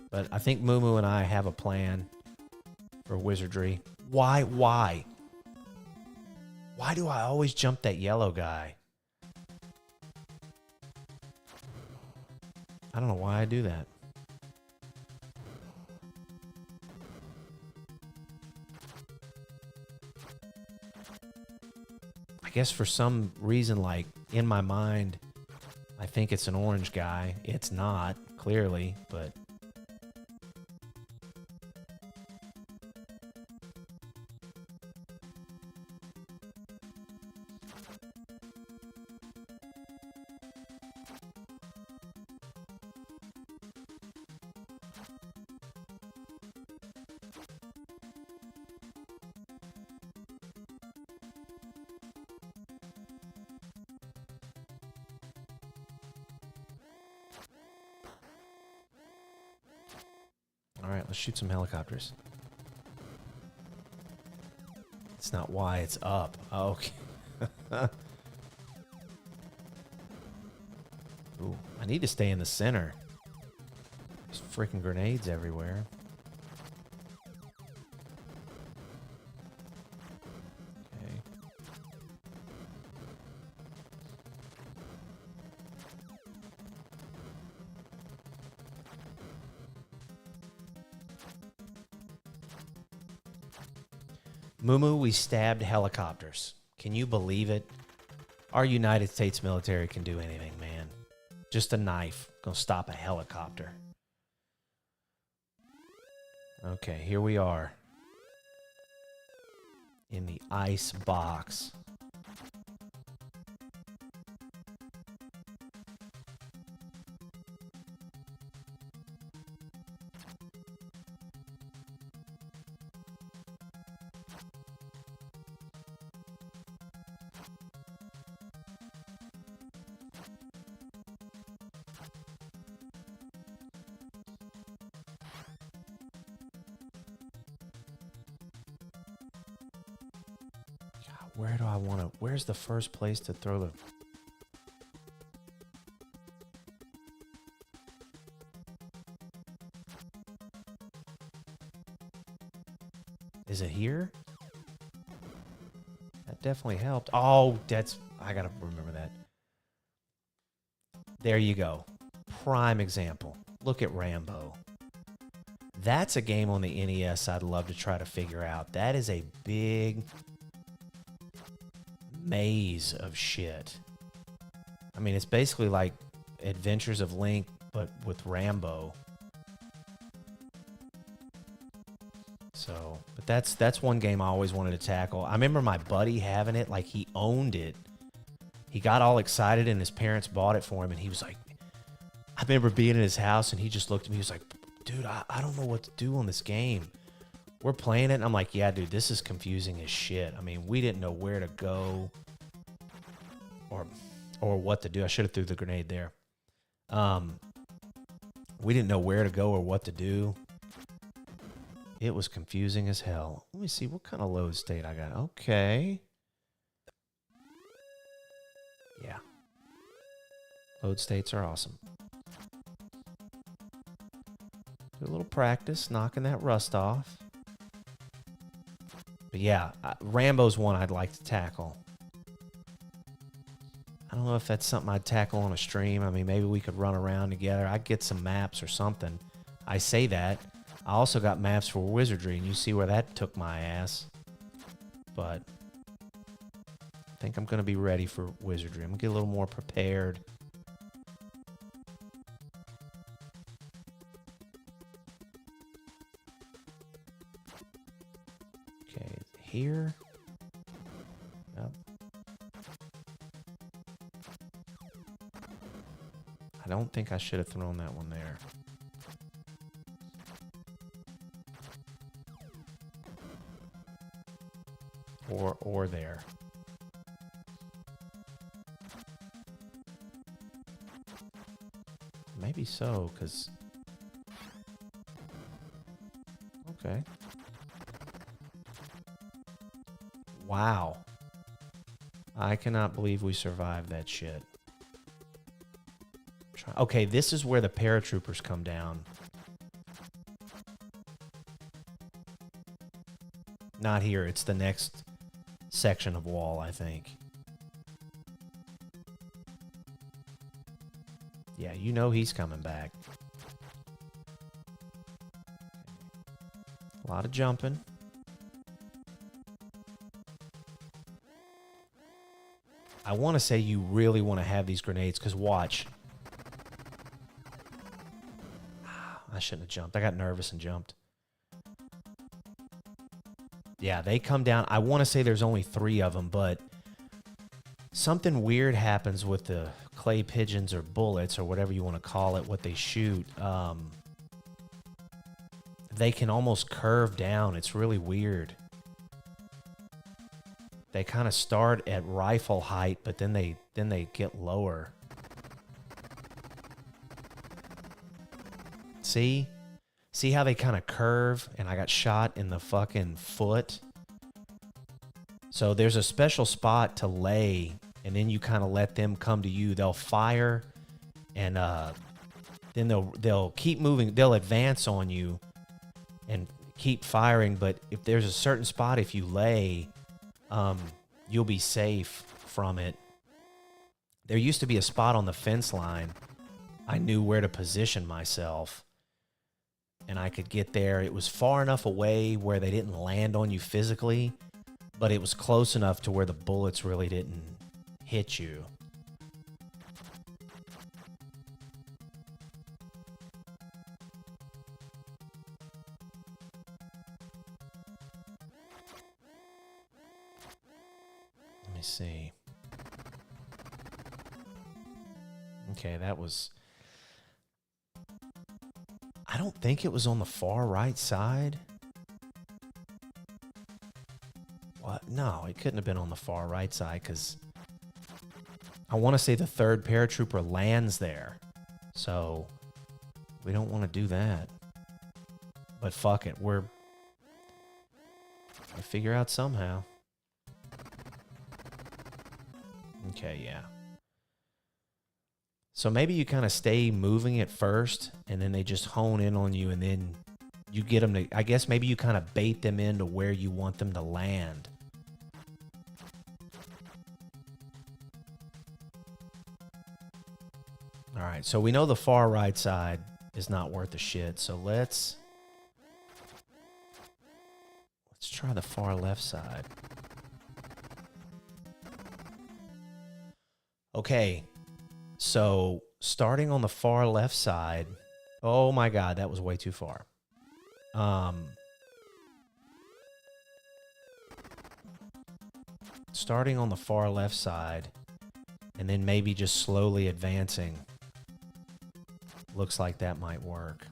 But I think Moo Moo and I have a plan for wizardry. Why? Why do I always jump that yellow guy? I don't know why I do that. I guess for some reason, like, in my mind, I think it's an orange guy. It's not, clearly, but... All right, let's shoot some helicopters. It's not Y, it's up. Oh, okay. Ooh, I need to stay in the center. There's freaking grenades everywhere. Okay. Moo Moo, we stabbed helicopters. Can you believe it? Our United States military can do anything, man. Just a knife gonna stop a helicopter. Okay, here we are. In the ice box. Where do I want to... Where's the first place to throw the... Is it here? That definitely helped. Oh, that's... I gotta remember that. There you go. Prime example. Look at Rambo. That's a game on the NES I'd love to try to figure out. That is a big... maze of shit. I mean, it's basically like Adventures of Link, but with Rambo. So, but that's one game I always wanted to tackle. I remember my buddy having it, like he owned it. He got all excited and his parents bought it for him, and he was like, I remember being in his house and he just looked at me, he was like, dude, I don't know what to do on this game. We're playing it, and I'm like, yeah, dude, this is confusing as shit. I mean, we didn't know where to go or what to do. I should have threw the grenade there. We didn't know where to go or what to do. It was confusing as hell. Let me see what kind of load state I got. Okay. Yeah. Load states are awesome. Do a little practice, knocking that rust off. But yeah, Rambo's one I'd like to tackle. I don't know if that's something I'd tackle on a stream. I mean, maybe we could run around together. I'd get some maps or something. I say that. I also got maps for Wizardry, and you see where that took my ass. But I think I'm going to be ready for Wizardry. I'm going to get a little more prepared. Okay, here. Yep. I don't think I should have thrown that one there. Or there. Maybe so, because... Okay. Wow. I cannot believe we survived that shit. Okay, this is where the paratroopers come down. Not here. It's the next section of wall, I think. Yeah, you know he's coming back. A lot of jumping. I want to say you really want to have these grenades, because watch. I shouldn't have jumped. I got nervous and jumped. Yeah, they come down. I want to say there's only 3 of them, but something weird happens with the clay pigeons or bullets or whatever you want to call it, what they shoot. They can almost curve down. It's really weird. They kind of start at rifle height, but then they get lower. See? See how they kind of curve, and I got shot in the fucking foot? So there's a special spot to lay, and then you kind of let them come to you. They'll fire, and then they'll keep moving. They'll advance on you and keep firing, but if there's a certain spot, if you lay, you'll be safe from it. There used to be a spot on the fence line. I knew where to position myself, and I could get there. It was far enough away where they didn't land on you physically, but it was close enough to where the bullets really didn't hit you. Let me see. Okay, that was... I don't think it was on the far right side. What? No, it couldn't have been on the far right side, because I want to say the 3rd paratrooper lands there. So we don't want to do that. But fuck it, we'll figure out somehow. Okay, yeah. So maybe you kind of stay moving at first, and then they just hone in on you, and then you get them to... I guess maybe you kind of bait them into where you want them to land. All right, so we know the far right side is not worth a shit, so let's try the far left side. Okay, so starting on the far left side, oh my God, that was way too far. starting on the far left side and then maybe just slowly advancing. Looks like that might work.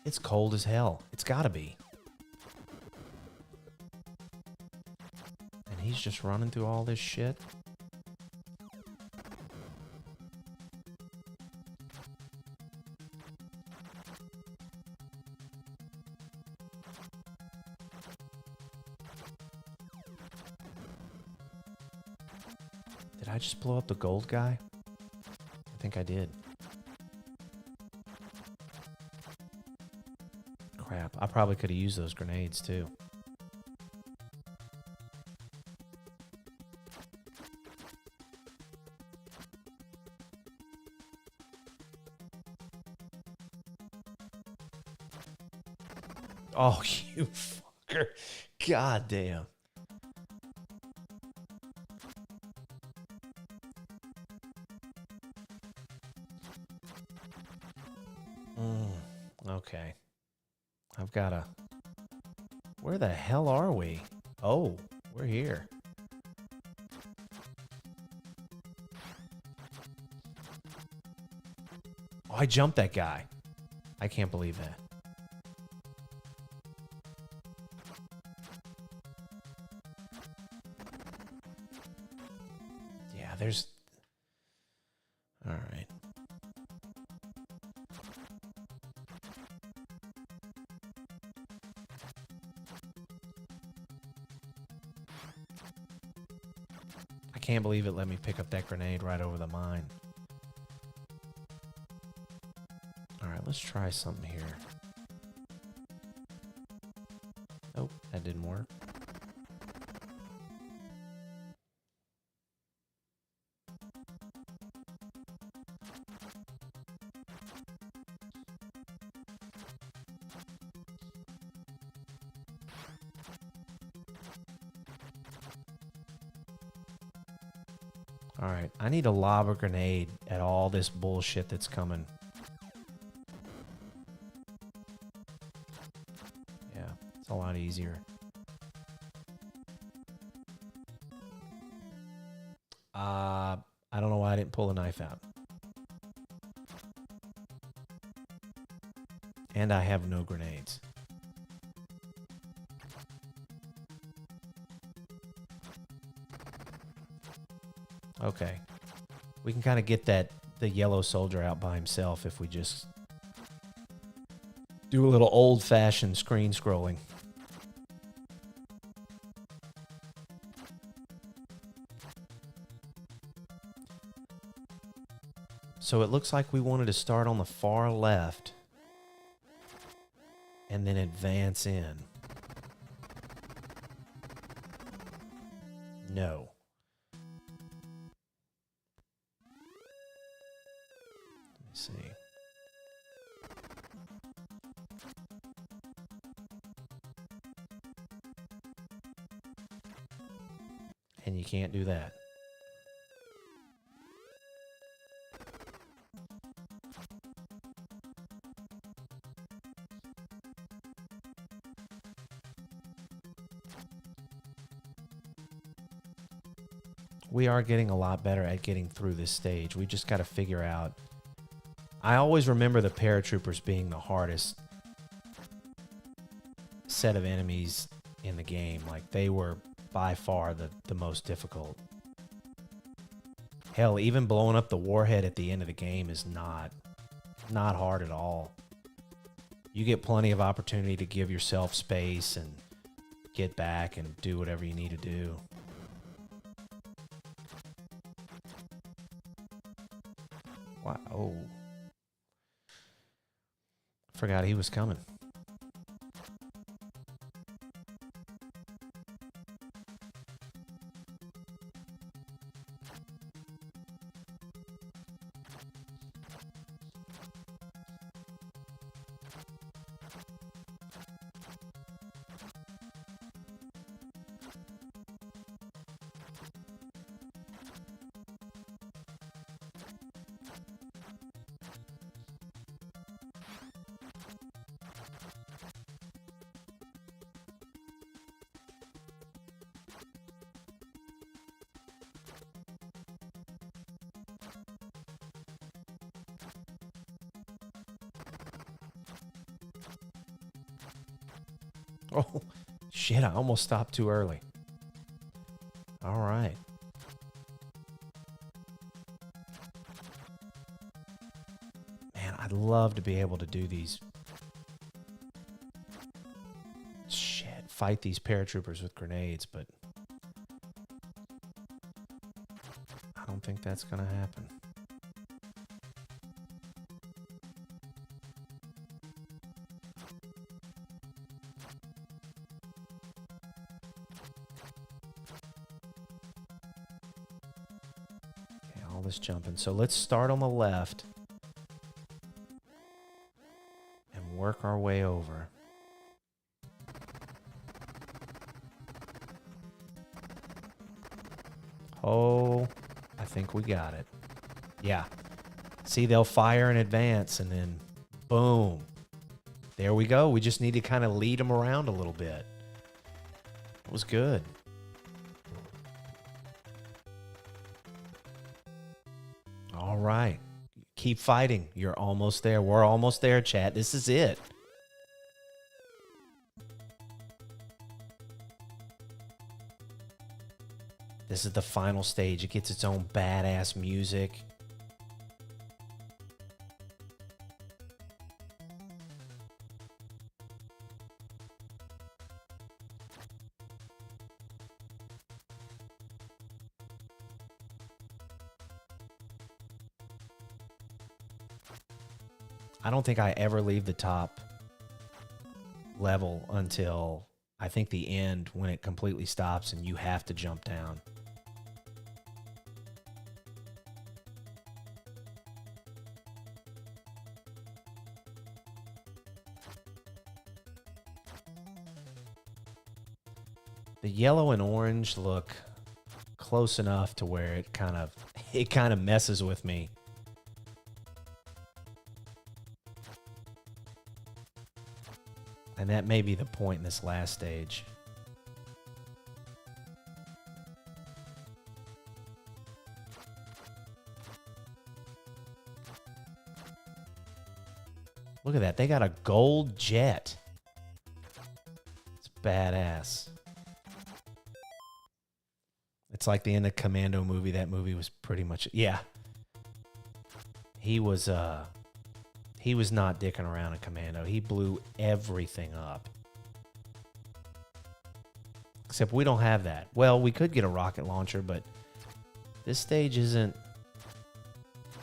It's cold as hell. It's gotta be. And he's just running through all this shit. Did I just blow up the gold guy? I think I did. Crap, I probably could have used those grenades too. Oh, you fucker. God damn. Okay. I've got to... Where the hell are we? Oh, we're here. Oh, I jumped that guy. I can't believe that. Yeah, there's... All right. I can't believe it let me pick up that grenade right over the mine. Alright, let's try something here. Nope, that didn't work. Alright, I need to lob a grenade at all this bullshit that's coming. Yeah, it's a lot easier. I don't know why I didn't pull the knife out. And I have no grenades. Okay. We can kind of get the yellow soldier out by himself if we just do a little old-fashioned screen scrolling. So it looks like we wanted to start on the far left and then advance in. No. Let me see. And you can't do that. We are getting a lot better at getting through this stage. We just got to figure out. I always remember the paratroopers being the hardest set of enemies in the game. Like, they were by far the most difficult. Hell, even blowing up the warhead at the end of the game is not hard at all. You get plenty of opportunity to give yourself space and get back and do whatever you need to do. Wow. Oh. Forgot he was coming. Oh, shit, I almost stopped too early. All right. Man, I'd love to be able to do these. Shit, fight these paratroopers with grenades, but I don't think that's going to happen. All this jumping. So let's start on the left and work our way over. Oh, I think we got it. Yeah. See, they'll fire in advance and then boom. There we go. We just need to kind of lead them around a little bit. It was good. All right. Keep fighting. You're almost there. We're almost there, chat. This is it. This is the final stage. It gets its own badass music. I don't think I ever leave the top level until I think the end, when it completely stops and you have to jump down. The yellow and orange look close enough to where it kind of messes with me. And that may be the point in this last stage. Look at that. They got a gold jet. It's badass. It's like the end of Commando movie. That movie was pretty much... Yeah. He was not dicking around in Commando. He blew everything up. Except we don't have that. Well, we could get a rocket launcher, but this stage isn't...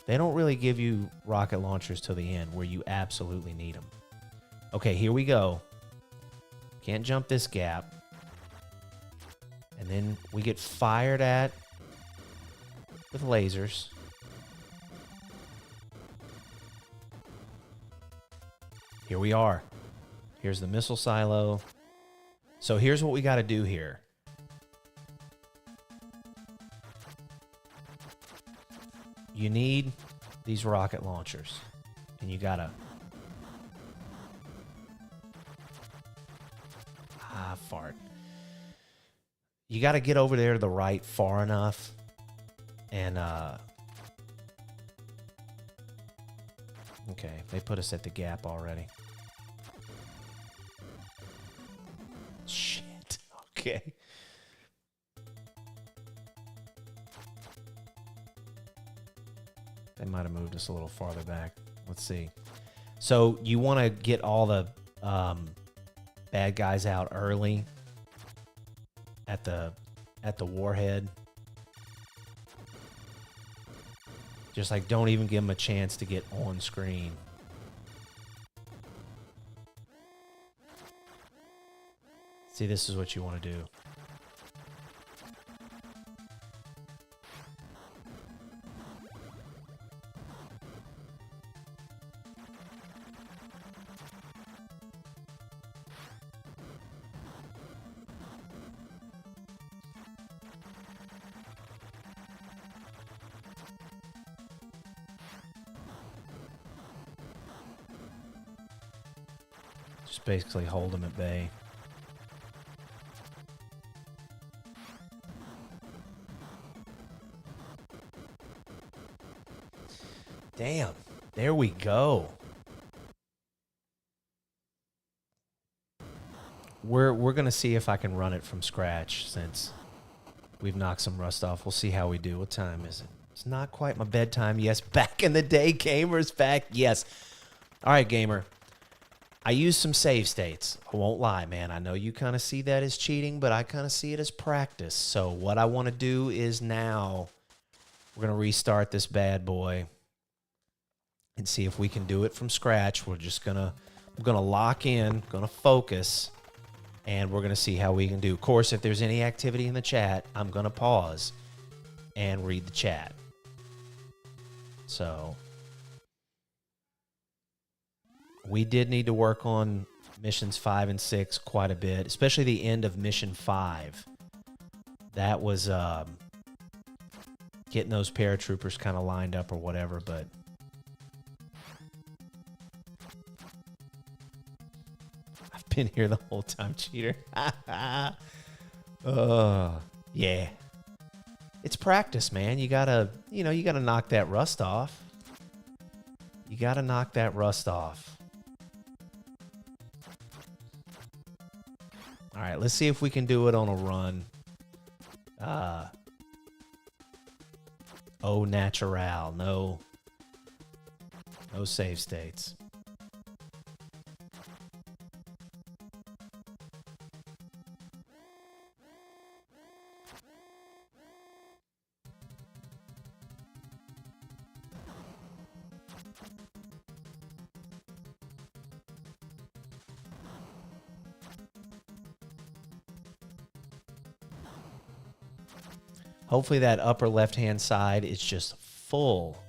They don't really give you rocket launchers till the end where you absolutely need them. Okay, here we go. Can't jump this gap. And then we get fired at with lasers. Here we are. Here's the missile silo. So here's what we got to do here. You need these rocket launchers. And you got to... fart. You got to get over there to the right far enough. And, okay, they put us at the gap already. Shit. Okay. They might have moved us a little farther back. Let's see. So you want to get all the bad guys out early at the warhead. Just like don't even give them a chance to get on screen. See, this is what you want to do. Just basically hold them at bay. Damn, there we go. we're gonna see if I can run it from scratch since we've knocked some rust off. We'll see how we do. What time is it? It's not quite my bedtime. Yes, back in the day, gamer's back. Yes. All right, gamer. I used some save states. I won't lie, man. I know you kind of see that as cheating, but I kind of see it as practice. So what I want to do is now we're going to restart this bad boy and see if we can do it from scratch. We're going to lock in, going to focus, and we're going to see how we can do. Of course, if there's any activity in the chat, I'm going to pause and read the chat. So we did need to work on missions 5 and 6 quite a bit, especially the end of mission 5. That was getting those paratroopers kind of lined up or whatever, but I've been here the whole time, cheater. Yeah. It's practice, man. You gotta knock that rust off. You gotta knock that rust off. All right, let's see if we can do it on a run. Au natural. No save states. Hopefully that upper left-hand side is just full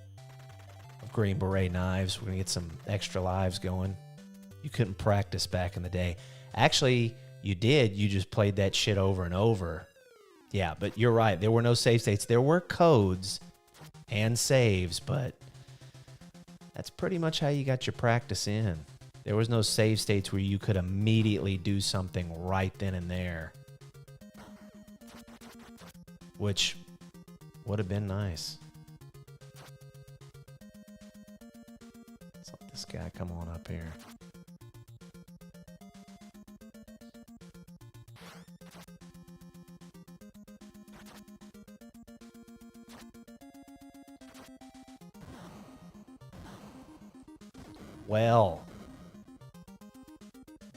of Green Beret knives. We're going to get some extra lives going. You couldn't practice back in the day. Actually, you did. You just played that shit over and over. Yeah, but you're right. There were no save states. There were codes and saves, but that's pretty much how you got your practice in. There was no save states where you could immediately do something right then and there, which would have been nice. Let's let this guy come on up here. Well,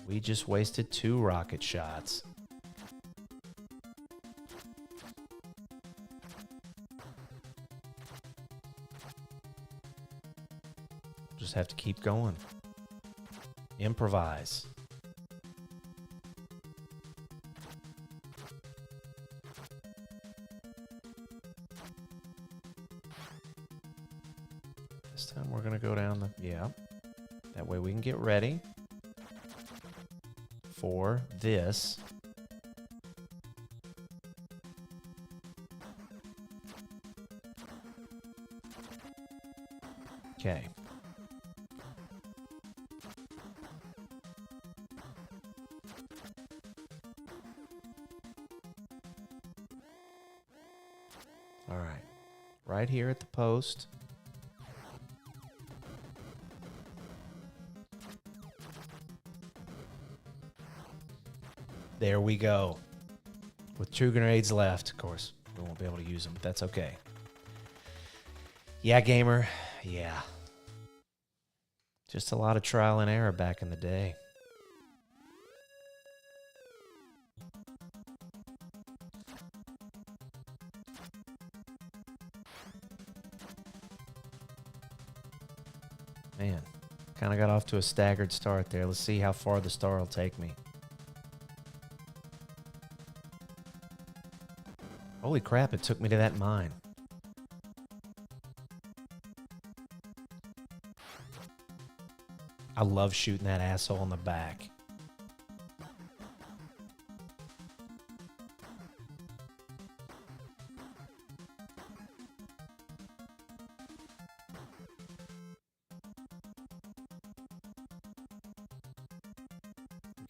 we just wasted 2 rocket shots. Just have to keep going. Improvise. This time we're going to go down the... Yeah. That way we can get ready for this. Okay. All right. Right here at the post. There we go. With 2 grenades left, of course, we won't be able to use them, but that's okay. Yeah, gamer. Yeah. Just a lot of trial and error back in the day. Man, kind of got off to a staggered start there. Let's see how far the star will take me. Holy crap, it took me to that mine. I love shooting that asshole in the back.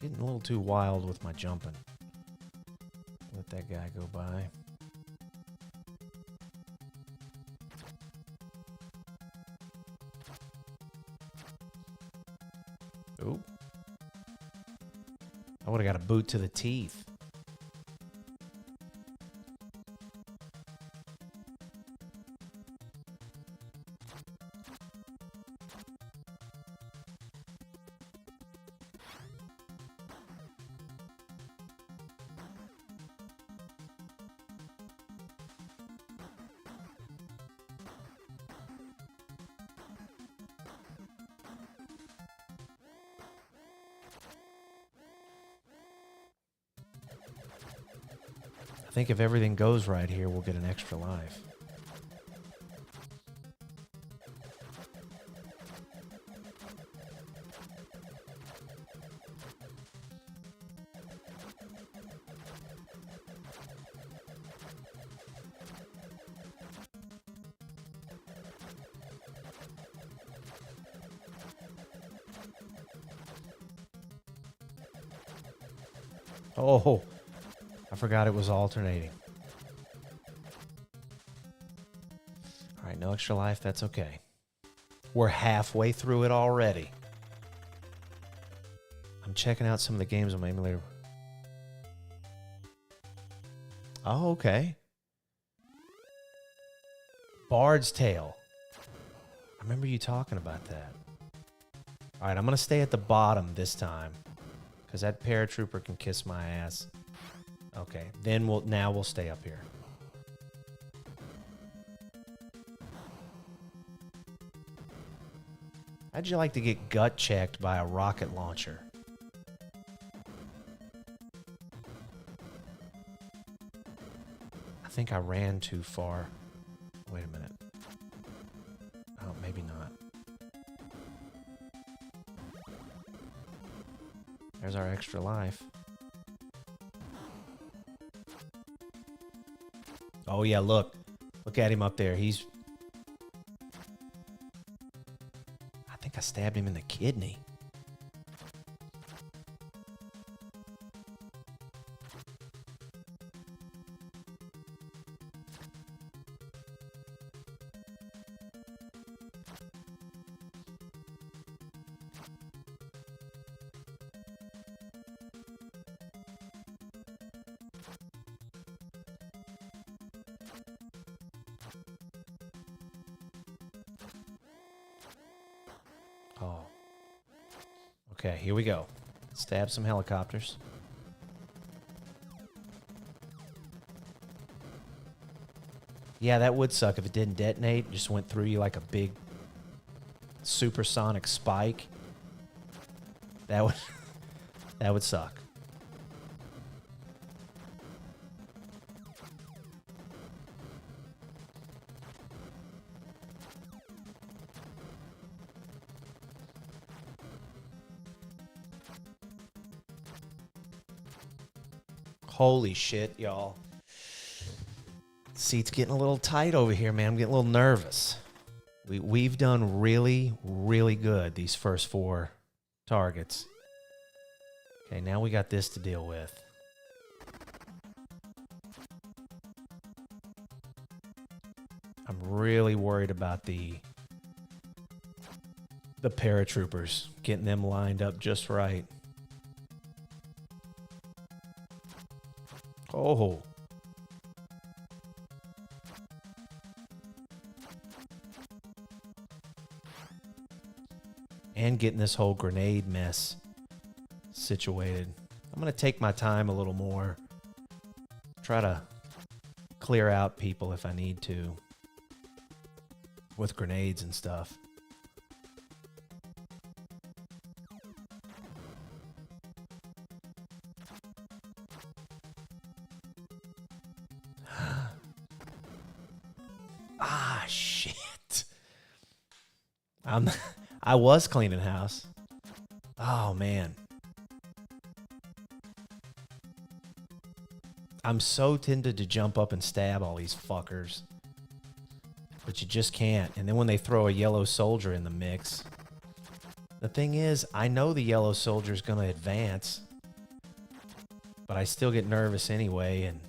Getting a little too wild with my jumping. Let that guy go by. Oh. I would have got a boot to the teeth. I think if everything goes right here, we'll get an extra life. Oh, I forgot it was alternating. All right, no extra life. That's okay. We're halfway through it already. I'm checking out some of the games on my emulator. Oh, okay. Bard's Tale. I remember you talking about that. All right, I'm going to stay at the bottom this time because that paratrooper can kiss my ass. Okay, then we'll stay up here. How'd you like to get gut checked by a rocket launcher? I think I ran too far. Wait a minute. Oh, maybe not. There's our extra life. Oh, yeah, look. Look at him up there. I think I stabbed him in the kidney. Oh. Okay, here we go. Stab some helicopters. Yeah, that would suck if it didn't detonate. It just went through you like a big supersonic spike. That would suck. Holy shit, y'all. Seat's getting a little tight over here, man. I'm getting a little nervous. We've done really, really good these first 4 targets. Okay, now we got this to deal with. I'm really worried about the paratroopers, getting them lined up just right. Oh. And getting this whole grenade mess situated. I'm going to take my time a little more. Try to clear out people if I need to with grenades and stuff. Ah, shit. I was cleaning house. Oh, man. I'm so tempted to jump up and stab all these fuckers. But you just can't. And then when they throw a yellow soldier in the mix. The thing is, I know the yellow soldier's going to advance. But I still get nervous anyway, and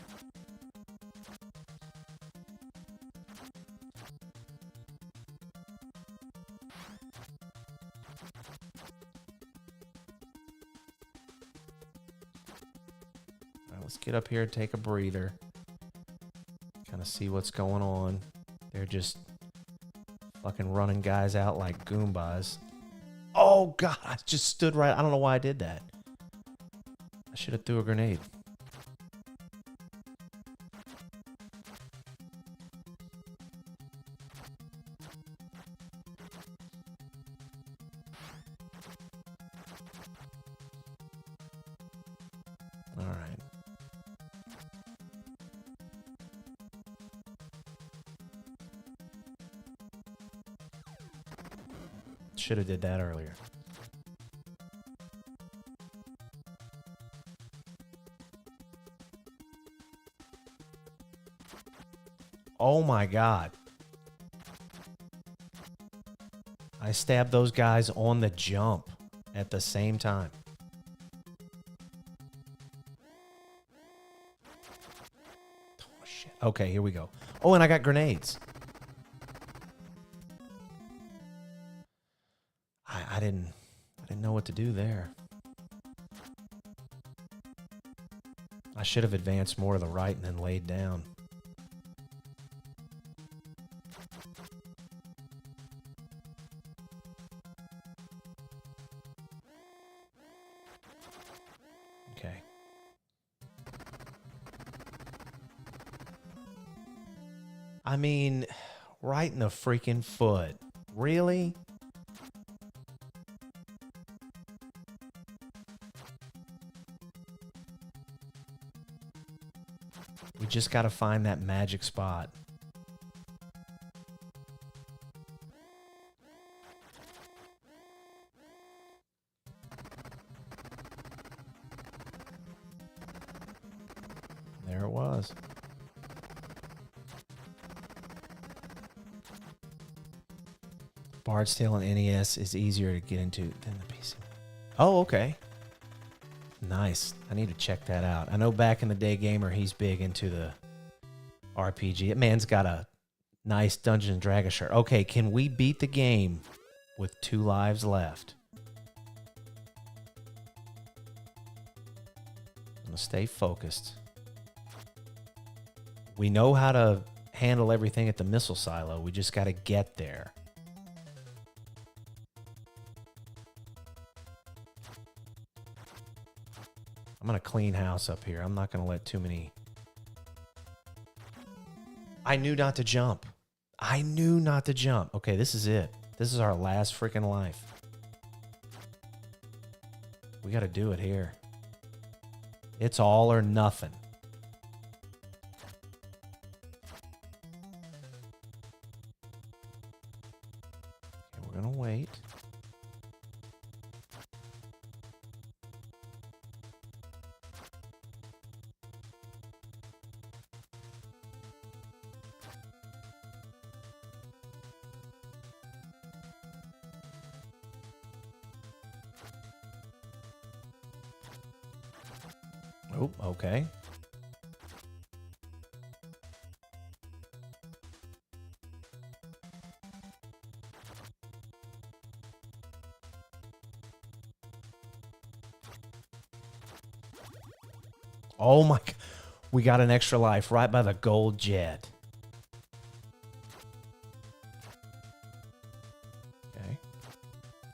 let's get up here and take a breather. Kind of see what's going on. They're just fucking running guys out like Goombas. Oh, God, I just stood right. I don't know why I did that. I should have threw a grenade. All right. Should have did that earlier. Oh my God. I stabbed those guys on the jump at the same time. Oh shit. Okay, here we go. Oh, and I got grenades. I didn't know what to do there. I should have advanced more to the right and then laid down. Okay. I mean, right in the freaking foot. Really? We just got to find that magic spot. There it was. Bard's Tale on NES is easier to get into than the PC. Oh, okay. Nice. I need to check that out. I know back in the day, Gamer, he's big into the RPG. That man's got a nice Dungeons & Dragons shirt. Okay, can we beat the game with 2 lives left? I'm going to stay focused. We know how to handle everything at the missile silo. We just got to get there. I'm going to clean house up here. I'm not going to let too many... I knew not to jump. I knew not to jump. Okay, this is it. This is our last freaking life. We got to do it here. It's all or nothing. Okay, we're going to wait. Oh, okay. Oh my, we got an extra life right by the gold jet. Okay.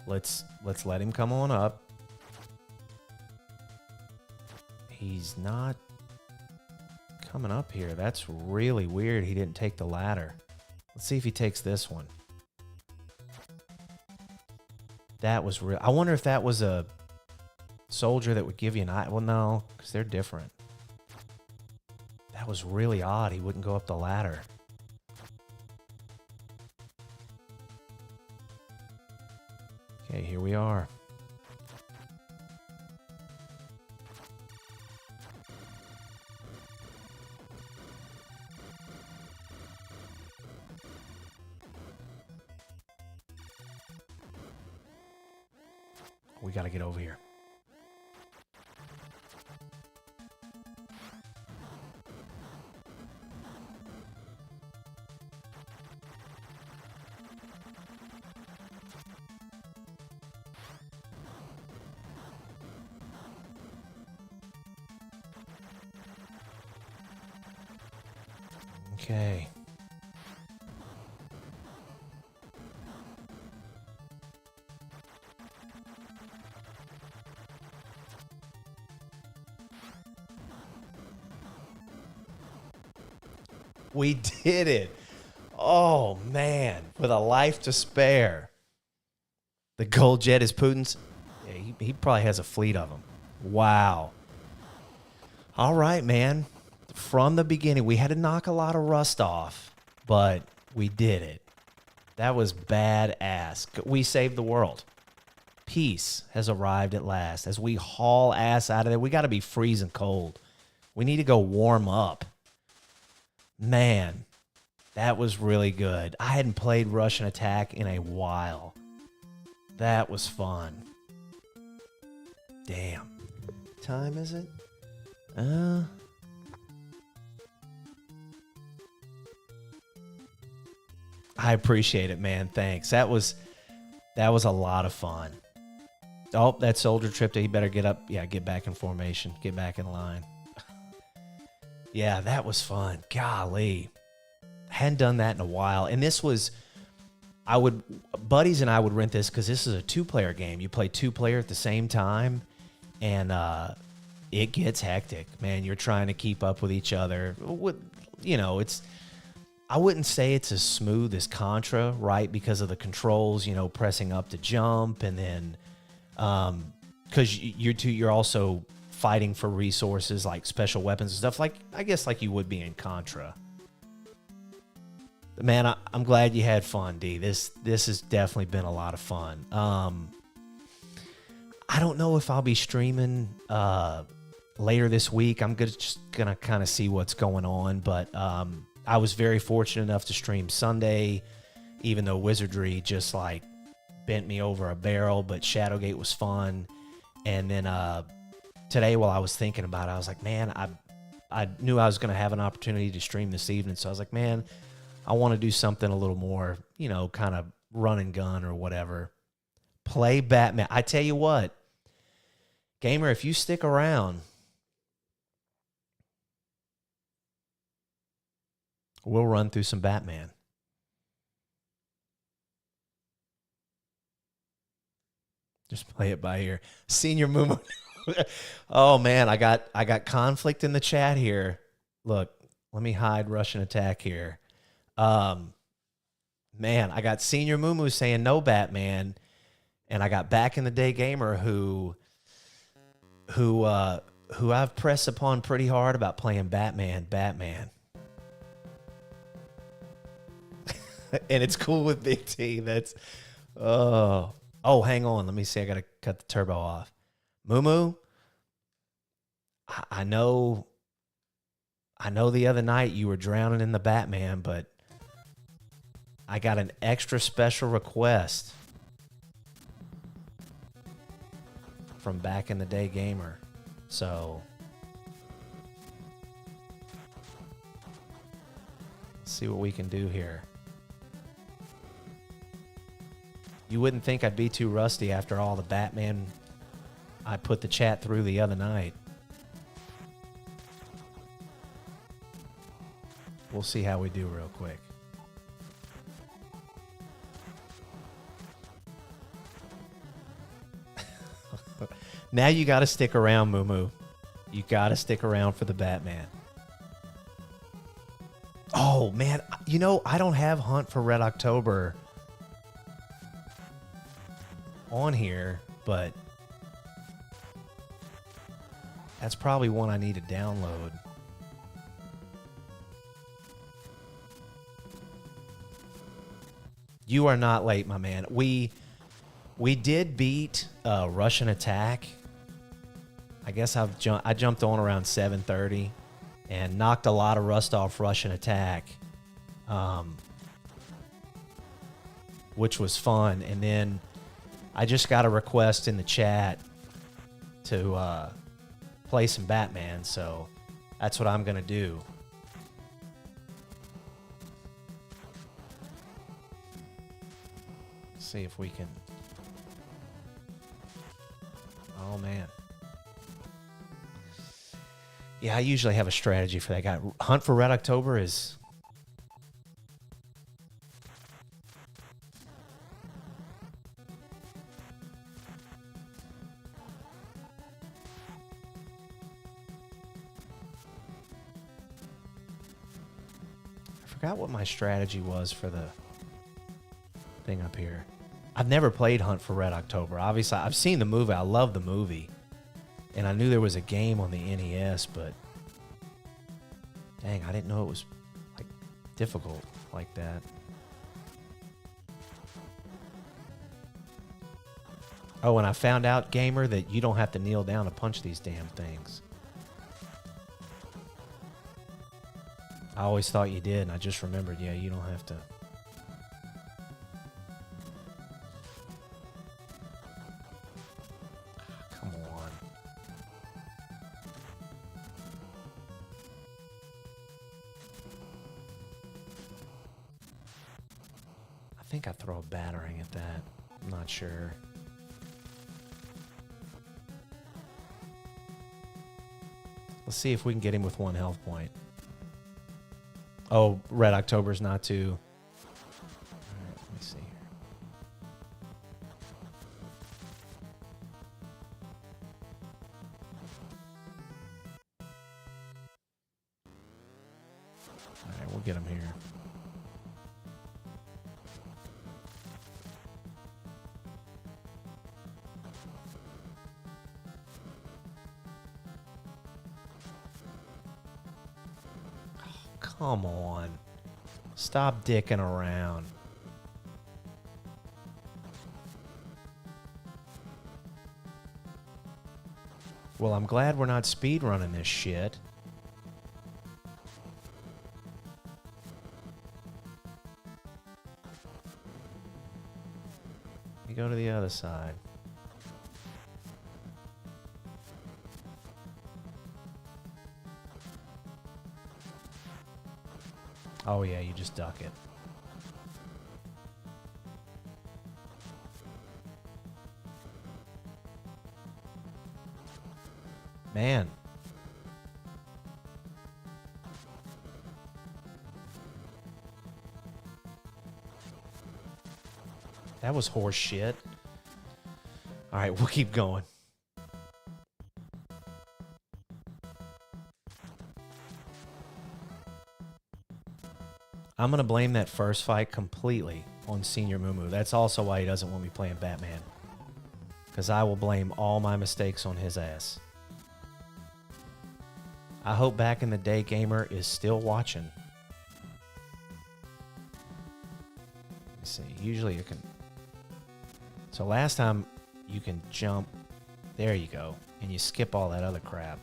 Let's let him come on up. He's not coming up here. That's really weird. He didn't take the ladder. Let's see if he takes this one. That was real. I wonder if that was a soldier that would give you an eye. Well, no, because they're different. That was really odd. He wouldn't go up the ladder. Okay, here we are. We got to get over here. Okay. We did it. Oh, man. With a life to spare. The gold jet is Putin's. Yeah, he probably has a fleet of them. Wow. All right, man. From the beginning, we had to knock a lot of rust off, but we did it. That was badass. We saved the world. Peace has arrived at last. As we haul ass out of there, we got to be freezing cold. We need to go warm up. Man, that was really good. I hadn't played Russian Attack in a while. That was fun. Damn. Time is it? I appreciate it, man. Thanks. That was a lot of fun. Oh, that soldier trip, he better get up. Yeah, get back in formation. Get back in line. Yeah, that was fun. Golly. Hadn't done that in a while. And this was, buddies and I would rent this because this is a 2-player game. You play 2-player at the same time, and it gets hectic, man. You're trying to keep up with each other. I wouldn't say it's as smooth as Contra, right? Because of the controls, pressing up to jump, and then because you're also fighting for resources like special weapons and stuff, like I guess like you would be in Contra. Man, I'm glad you had fun, D. This has definitely been a lot of fun. I don't know if I'll be streaming later this week. I'm just gonna kind of see what's going on, but I was very fortunate enough to stream Sunday, even though Wizardry just like bent me over a barrel, but Shadowgate was fun. And then today, while I was thinking about it, I was like, man, I knew I was going to have an opportunity to stream this evening. So I was like, man, I want to do something a little more, kind of run and gun or whatever. Play Batman. I tell you what, Gamer, if you stick around, we'll run through some Batman. Just play it by ear. Senior Mumu. Oh man, I got conflict in the chat here. Look, let me hide Russian Attack here. Man, I got Senior Mumu saying no Batman, and I got Back in the Day Gamer who I've pressed upon pretty hard about playing Batman. And it's cool with Big T. That's oh, hang on. Let me see. I got to cut the turbo off. Mumu, I know the other night you were drowning in the Batman, but I got an extra special request from Back in the Day Gamer. So let's see what we can do here. You wouldn't think I'd be too rusty after all the Batman I put the chat through the other night. We'll see how we do real quick. Now you got to stick around, Mumu. You got to stick around for the Batman. Oh, man. I don't have Hunt for Red October on here, but that's probably one I need to download. You are not late, my man. We did beat Russian Attack. I guess I jumped on around 7:30 and knocked a lot of rust off Russian Attack, which was fun. And then I just got a request in the chat to play some Batman, so that's what I'm going to do. Let's see if we can... Oh, man. Yeah, I usually have a strategy for that guy. Hunt for Red October is forgot what my strategy was for the thing up here. I've never played Hunt for Red October. Obviously, I've seen the movie. I love the movie. And I knew there was a game on the NES, but dang, I didn't know it was like difficult like that. Oh, and I found out, gamer, that you don't have to kneel down to punch these damn things. I always thought you did, and I just remembered, yeah, you don't have to. Come on. I think I throw a battering at that. I'm not sure. Let's see if we can get him with 1 health point. Oh, Red October's not too. All right, let me see here. All right, we'll get him here. Come on. Stop dicking around. Well, I'm glad we're not speedrunning this shit. You go to the other side. Oh, yeah, you just duck it. Man. That was horse shit. All right, we'll keep going. I'm going to blame that first fight completely on Senior Mumu. That's also why he doesn't want me playing Batman. Because I will blame all my mistakes on his ass. I hope Back in the Day Gamer is still watching. Let's see. Usually you can... So last time you can jump. There you go. And you skip all that other crap.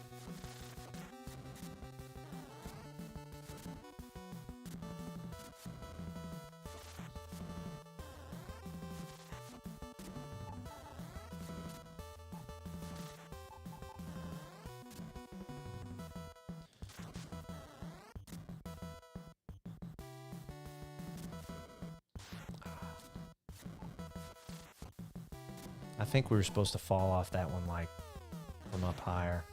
I think we were supposed to fall off that one, like, from up higher.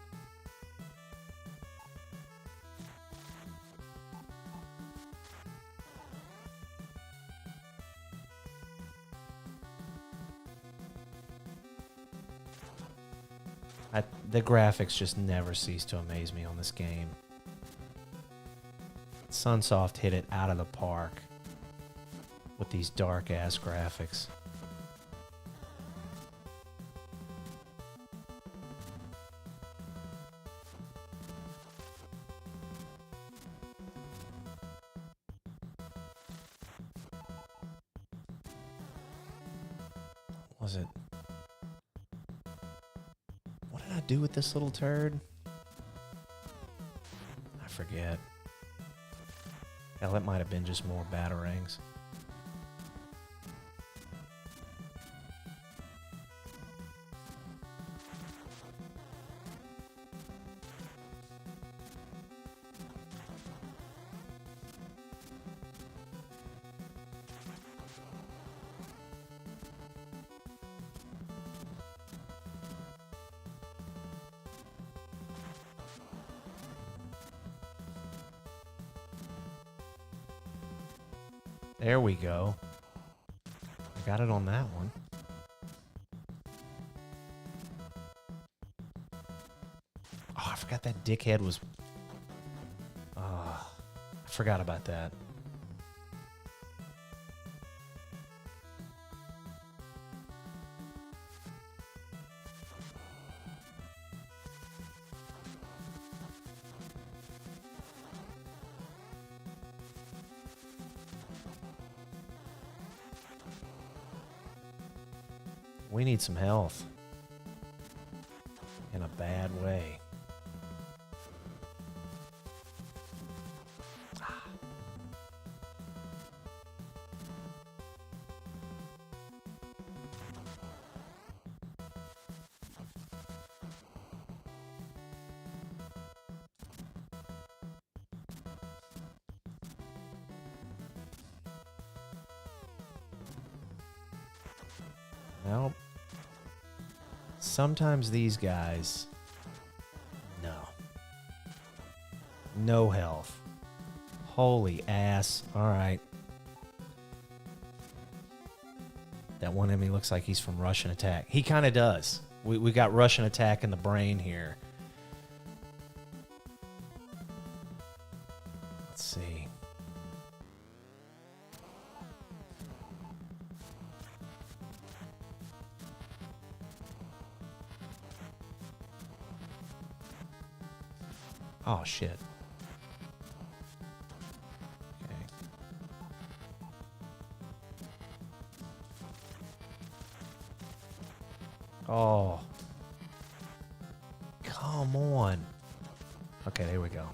The graphics just never cease to amaze me on this game. Sunsoft hit it out of the park with these dark-ass graphics. Was it? What did I do with this little turd? I forget. Hell, it might have been just more batarangs. There we go. I got it on that one. Oh, I forgot that dickhead was... Oh, I forgot about that. We need some health. In a bad way. Nope. Sometimes these guys... No. No health. Holy ass. Alright. That one enemy looks like he's from Russian Attack. He kind of does. We got Russian Attack in the brain here. Let's see. Oh, shit. Okay. Oh. Come on. Okay, there we go.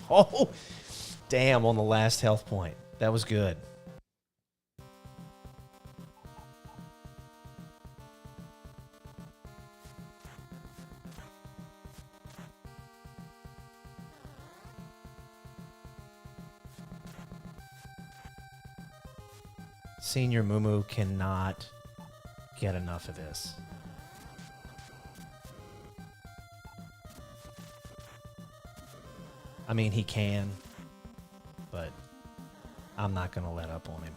Oh, damn, on the last health point. That was good. Senior Mumu cannot get enough of this. I mean, he can, but I'm not going to let up on him.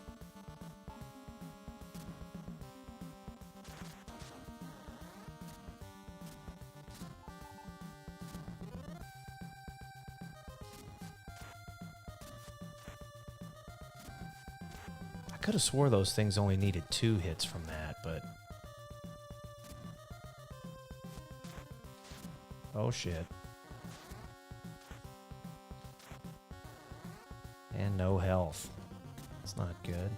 I could have swore those things only needed 2 hits from that, but... Oh, shit. And no health. It's not good.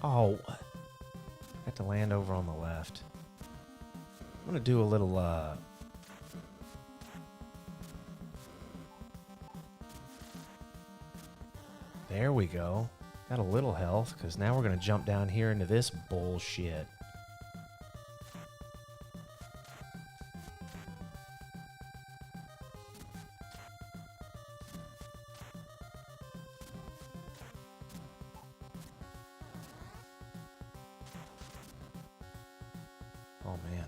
Oh, I have to land over on the left. I'm going to do a little, there we go. Got a little health, because now we're going to jump down here into this bullshit. Oh, man.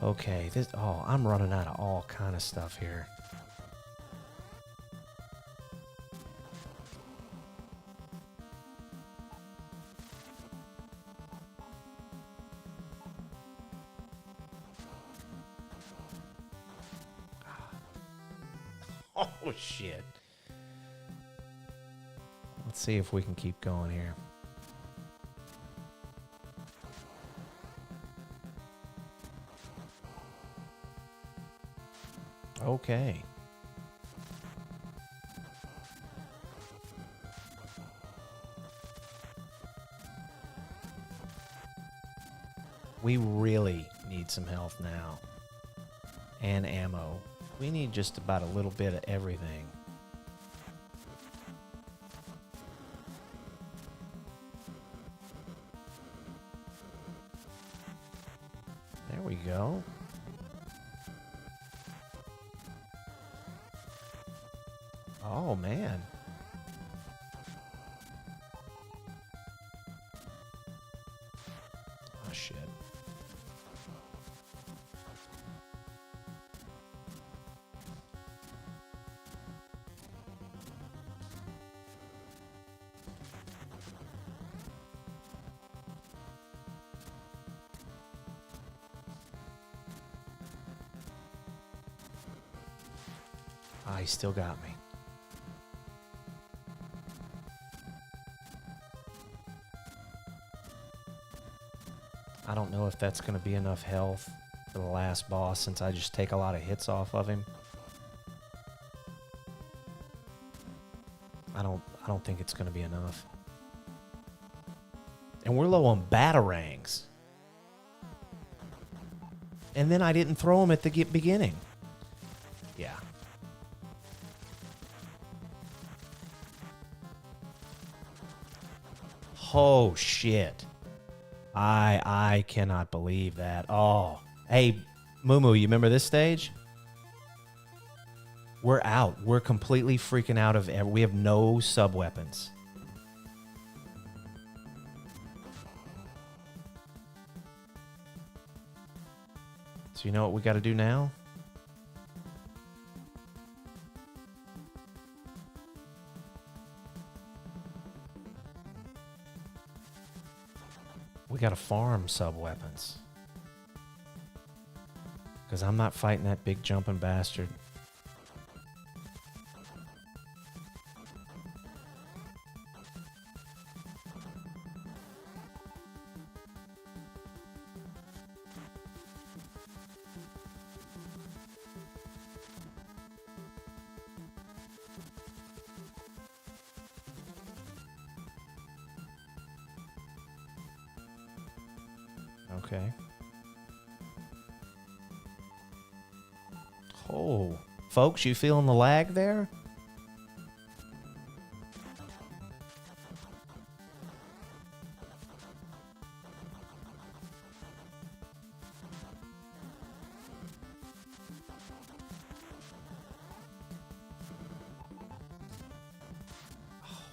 Okay, this... Oh, I'm running out of all kind of stuff here. Oh, shit. Let's see if we can keep going here. Okay. We really need some health now. And ammo. We need just about a little bit of everything. There we go. Oh, man. Oh, shit. Ah, he still got me. I don't know if that's going to be enough health for the last boss since I just take a lot of hits off of him. I don't think it's going to be enough. And we're low on batarangs. And then I didn't throw him at the beginning. Yeah. Oh, shit. I cannot believe that. Oh. Hey, Mumu, you remember this stage? We're out. We're completely freaking out of... We have no sub-weapons. So you know what we got to do now? We got to farm sub-weapons. Because I'm not fighting that big jumping bastard. Okay. Oh, folks, you feeling the lag there?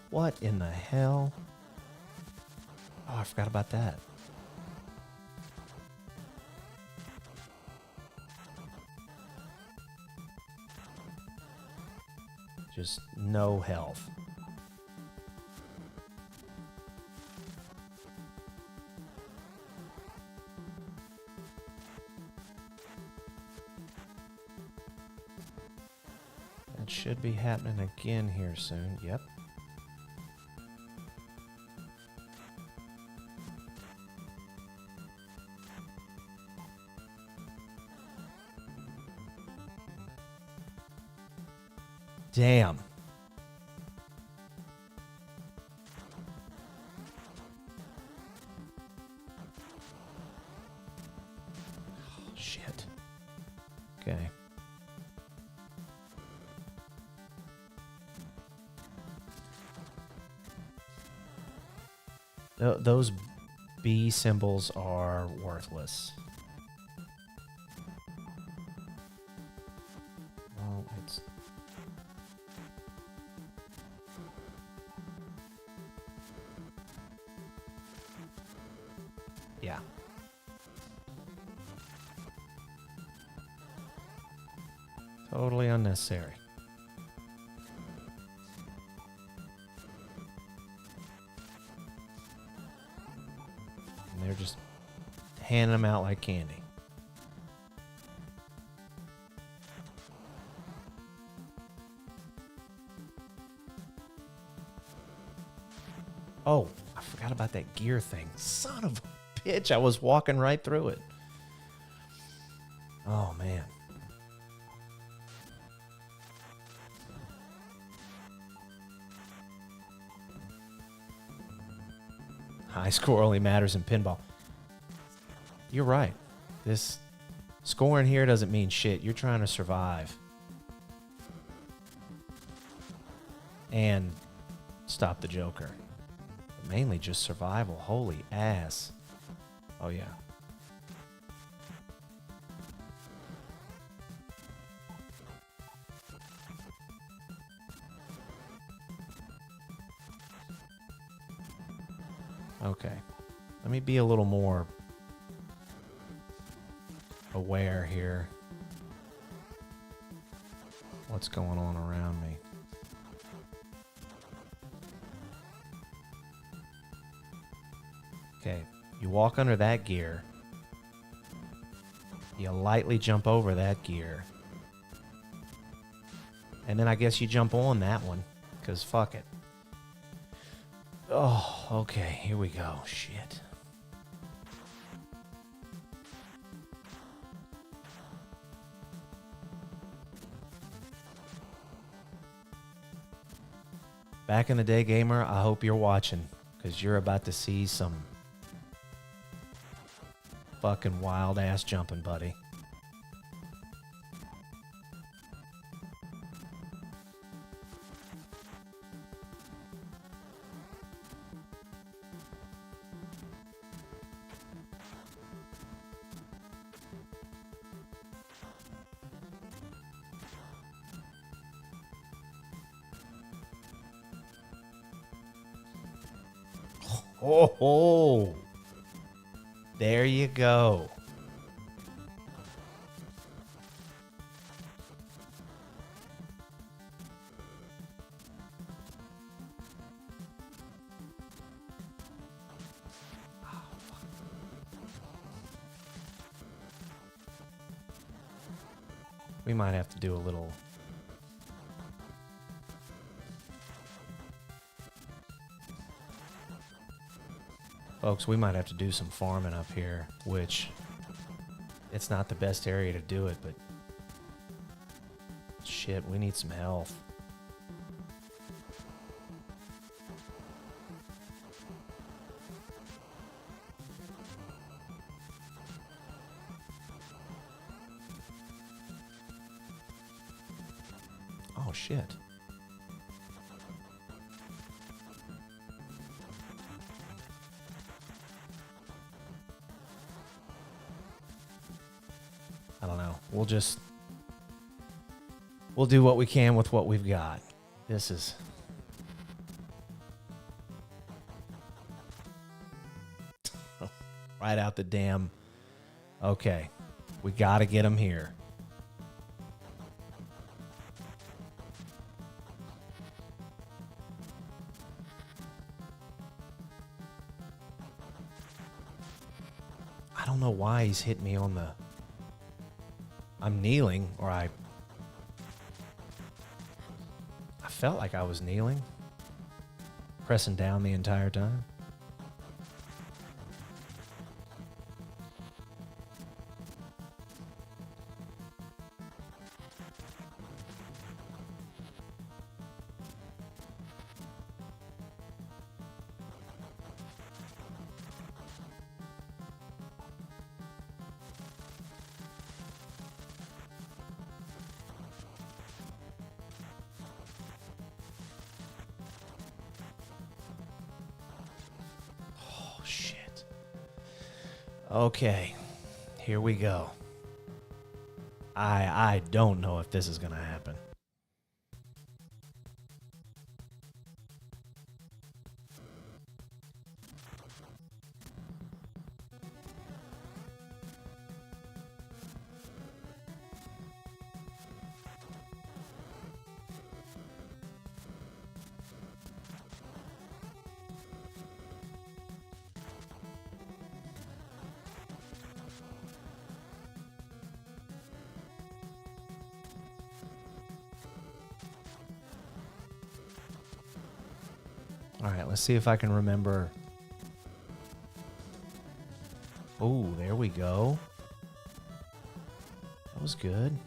What in the hell? Oh, I forgot about that. Just no health. That should be happening again here soon. Yep. Damn. Oh, shit. Okay. Those B symbols are worthless. Oh, it's... Yeah. Totally unnecessary. And they're just handing them out like candy. Oh, I forgot about that gear thing. Son of a bitch, I was walking right through it. Oh, man. High score only matters in pinball. You're right. This scoring here doesn't mean shit. You're trying to survive. And stop the Joker. But mainly just survival. Holy ass. Oh, yeah. Okay. Let me be a little more aware here. What's going on around me? Okay. You walk under that gear. You lightly jump over that gear. And then I guess you jump on that one. Because fuck it. Oh, okay. Here we go. Shit. Back in the day, gamer, I hope you're watching. Because you're about to see some fucking wild ass jumping, buddy. Oh, there you go. We might have to do a little. Folks, we might have to do some farming up here, which it's not the best area to do it, but shit, we need some health. Oh, shit. I don't know. We'll do what we can with what we've got. This is... right out the damn... Okay. We gotta get him here. I don't know why he's hit me on the... I'm kneeling, or I felt like I was kneeling. Pressing down the entire time. Shit. Okay. Here we go. I don't know if this is going to happen. All right, let's see if I can remember. Oh, there we go. That was good.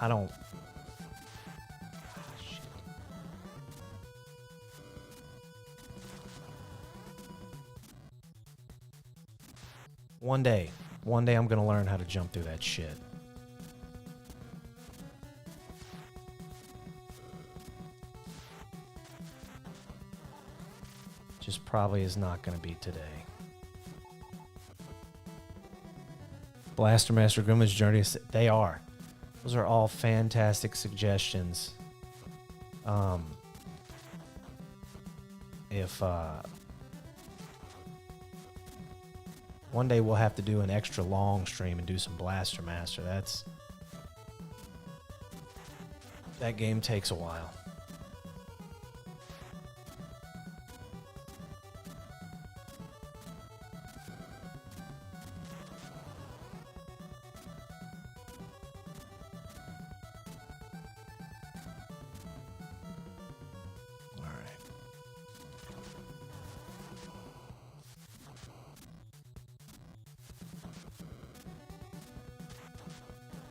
I don't... One day I'm going to learn how to jump through that shit. Just probably is not going to be today. Blaster Master Gremlin's Journey. They are. Those are all fantastic suggestions. If one day we'll have to do an extra long stream and do some Blaster Master. That game takes a while.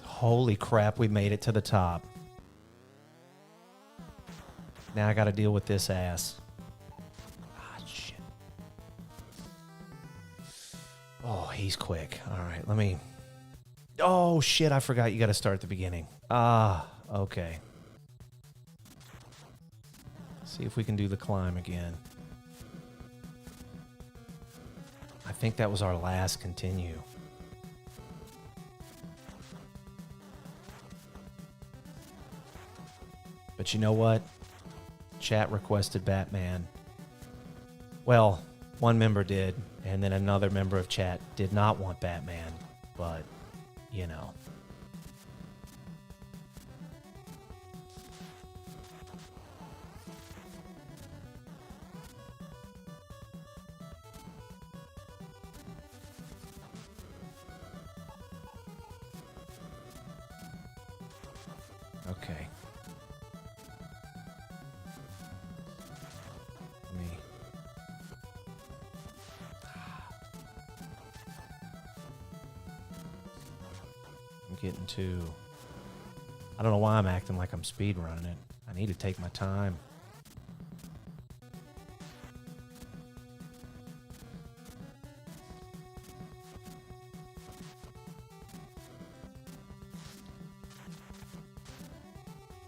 Holy crap, we made it to the top. Now I gotta deal with this ass. Ah, shit. Oh, he's quick. All right, let me... Oh, shit, I forgot you gotta start at the beginning. Ah, okay. See if we can do the climb again. I think that was our last continue. But you know what? Chat requested Batman. Well, one member did, and then another member of chat did not want Batman. But, you know. Okay. Getting to... I don't know why I'm acting like I'm speed running it. I need to take my time.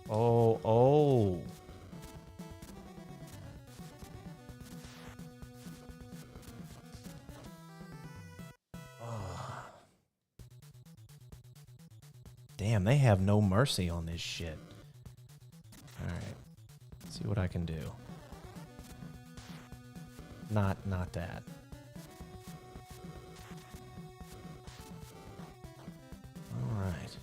Oh. Damn, they have no mercy on this shit. Alright. See what I can do. Not that. Alright.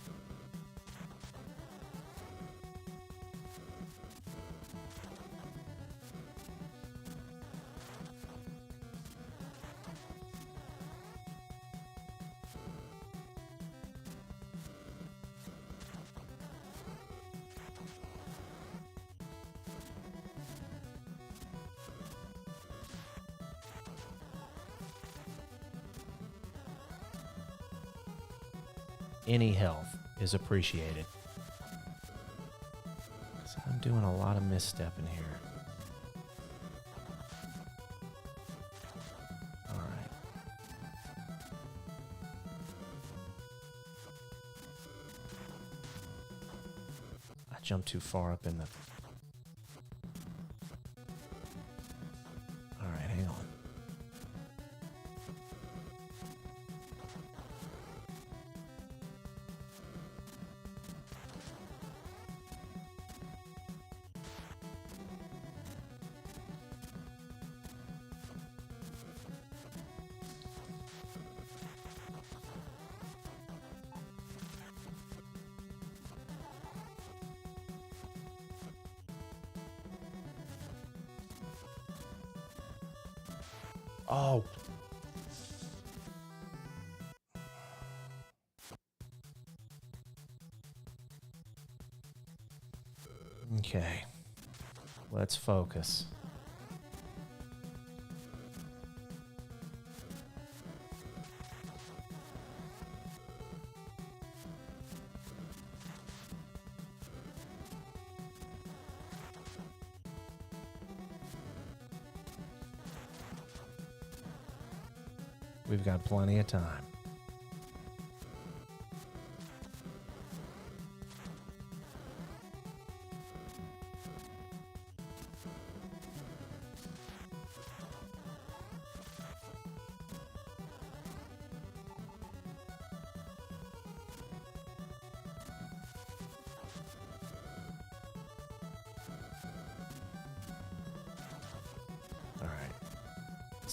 Any health is appreciated. 'Cause I'm doing a lot of misstepping here. All right. I jumped too far up in the... All right, hang on. Oh. Okay. Let's focus. We've got plenty of time.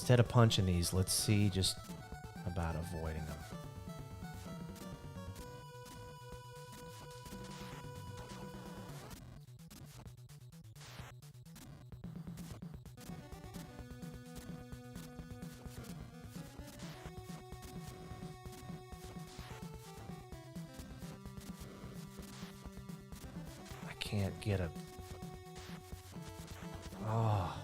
Instead of punching these, let's see just about avoiding them. I can't get a... Oh...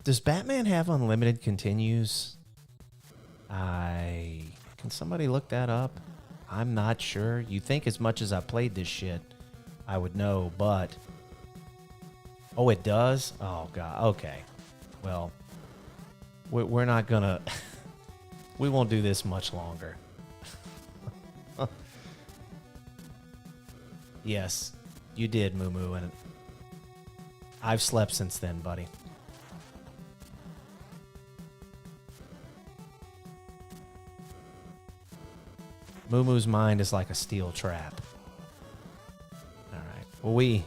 Does Batman have unlimited continues? Can somebody look that up? I'm not sure. You think as much as I played this shit, I would know, but... Oh, it does? Oh, God. Okay. Well, we're not gonna... We won't do this much longer. Yes, you did, Moo Moo, and I've slept since then, buddy. Moo Moo's mind is like a steel trap. All right. Well,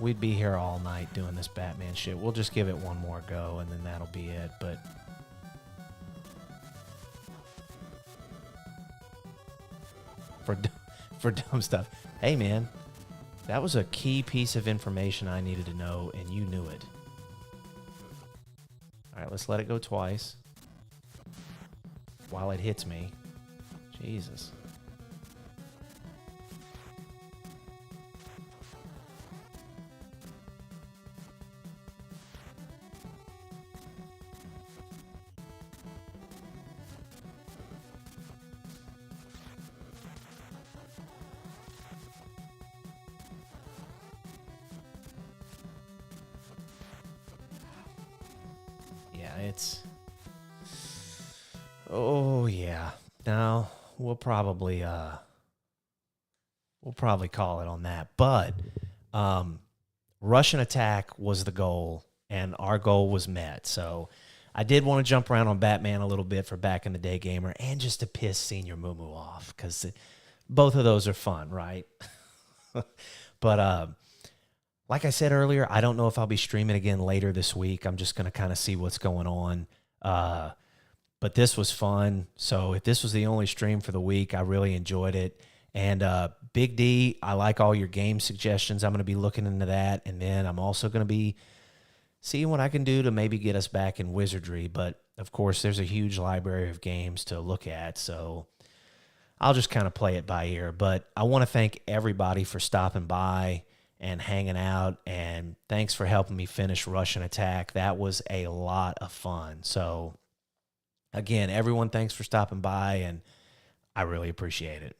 we'd be here all night doing this Batman shit. We'll just give it one more go, and then that'll be it. But for dumb stuff, hey man, that was a key piece of information I needed to know, and you knew it. All right, let's let it go twice. While it hits me. Jesus. Yeah, it's... Oh yeah. Now we'll probably call it on that. But Russian attack was the goal, and our goal was met. So I did want to jump around on Batman a little bit for Back in the Day Gamer, and just to piss Senior Moo Moo off, because both of those are fun, right? But like I said earlier, I don't know if I'll be streaming again later this week. I'm just gonna kind of see what's going on. But this was fun. So if this was the only stream for the week, I really enjoyed it. And Big D, I like all your game suggestions. I'm going to be looking into that. And then I'm also going to be seeing what I can do to maybe get us back in Wizardry. But, of course, there's a huge library of games to look at. So I'll just kind of play it by ear. But I want to thank everybody for stopping by and hanging out. And thanks for helping me finish Russian Attack. That was a lot of fun. So... Again, everyone, thanks for stopping by, and I really appreciate it.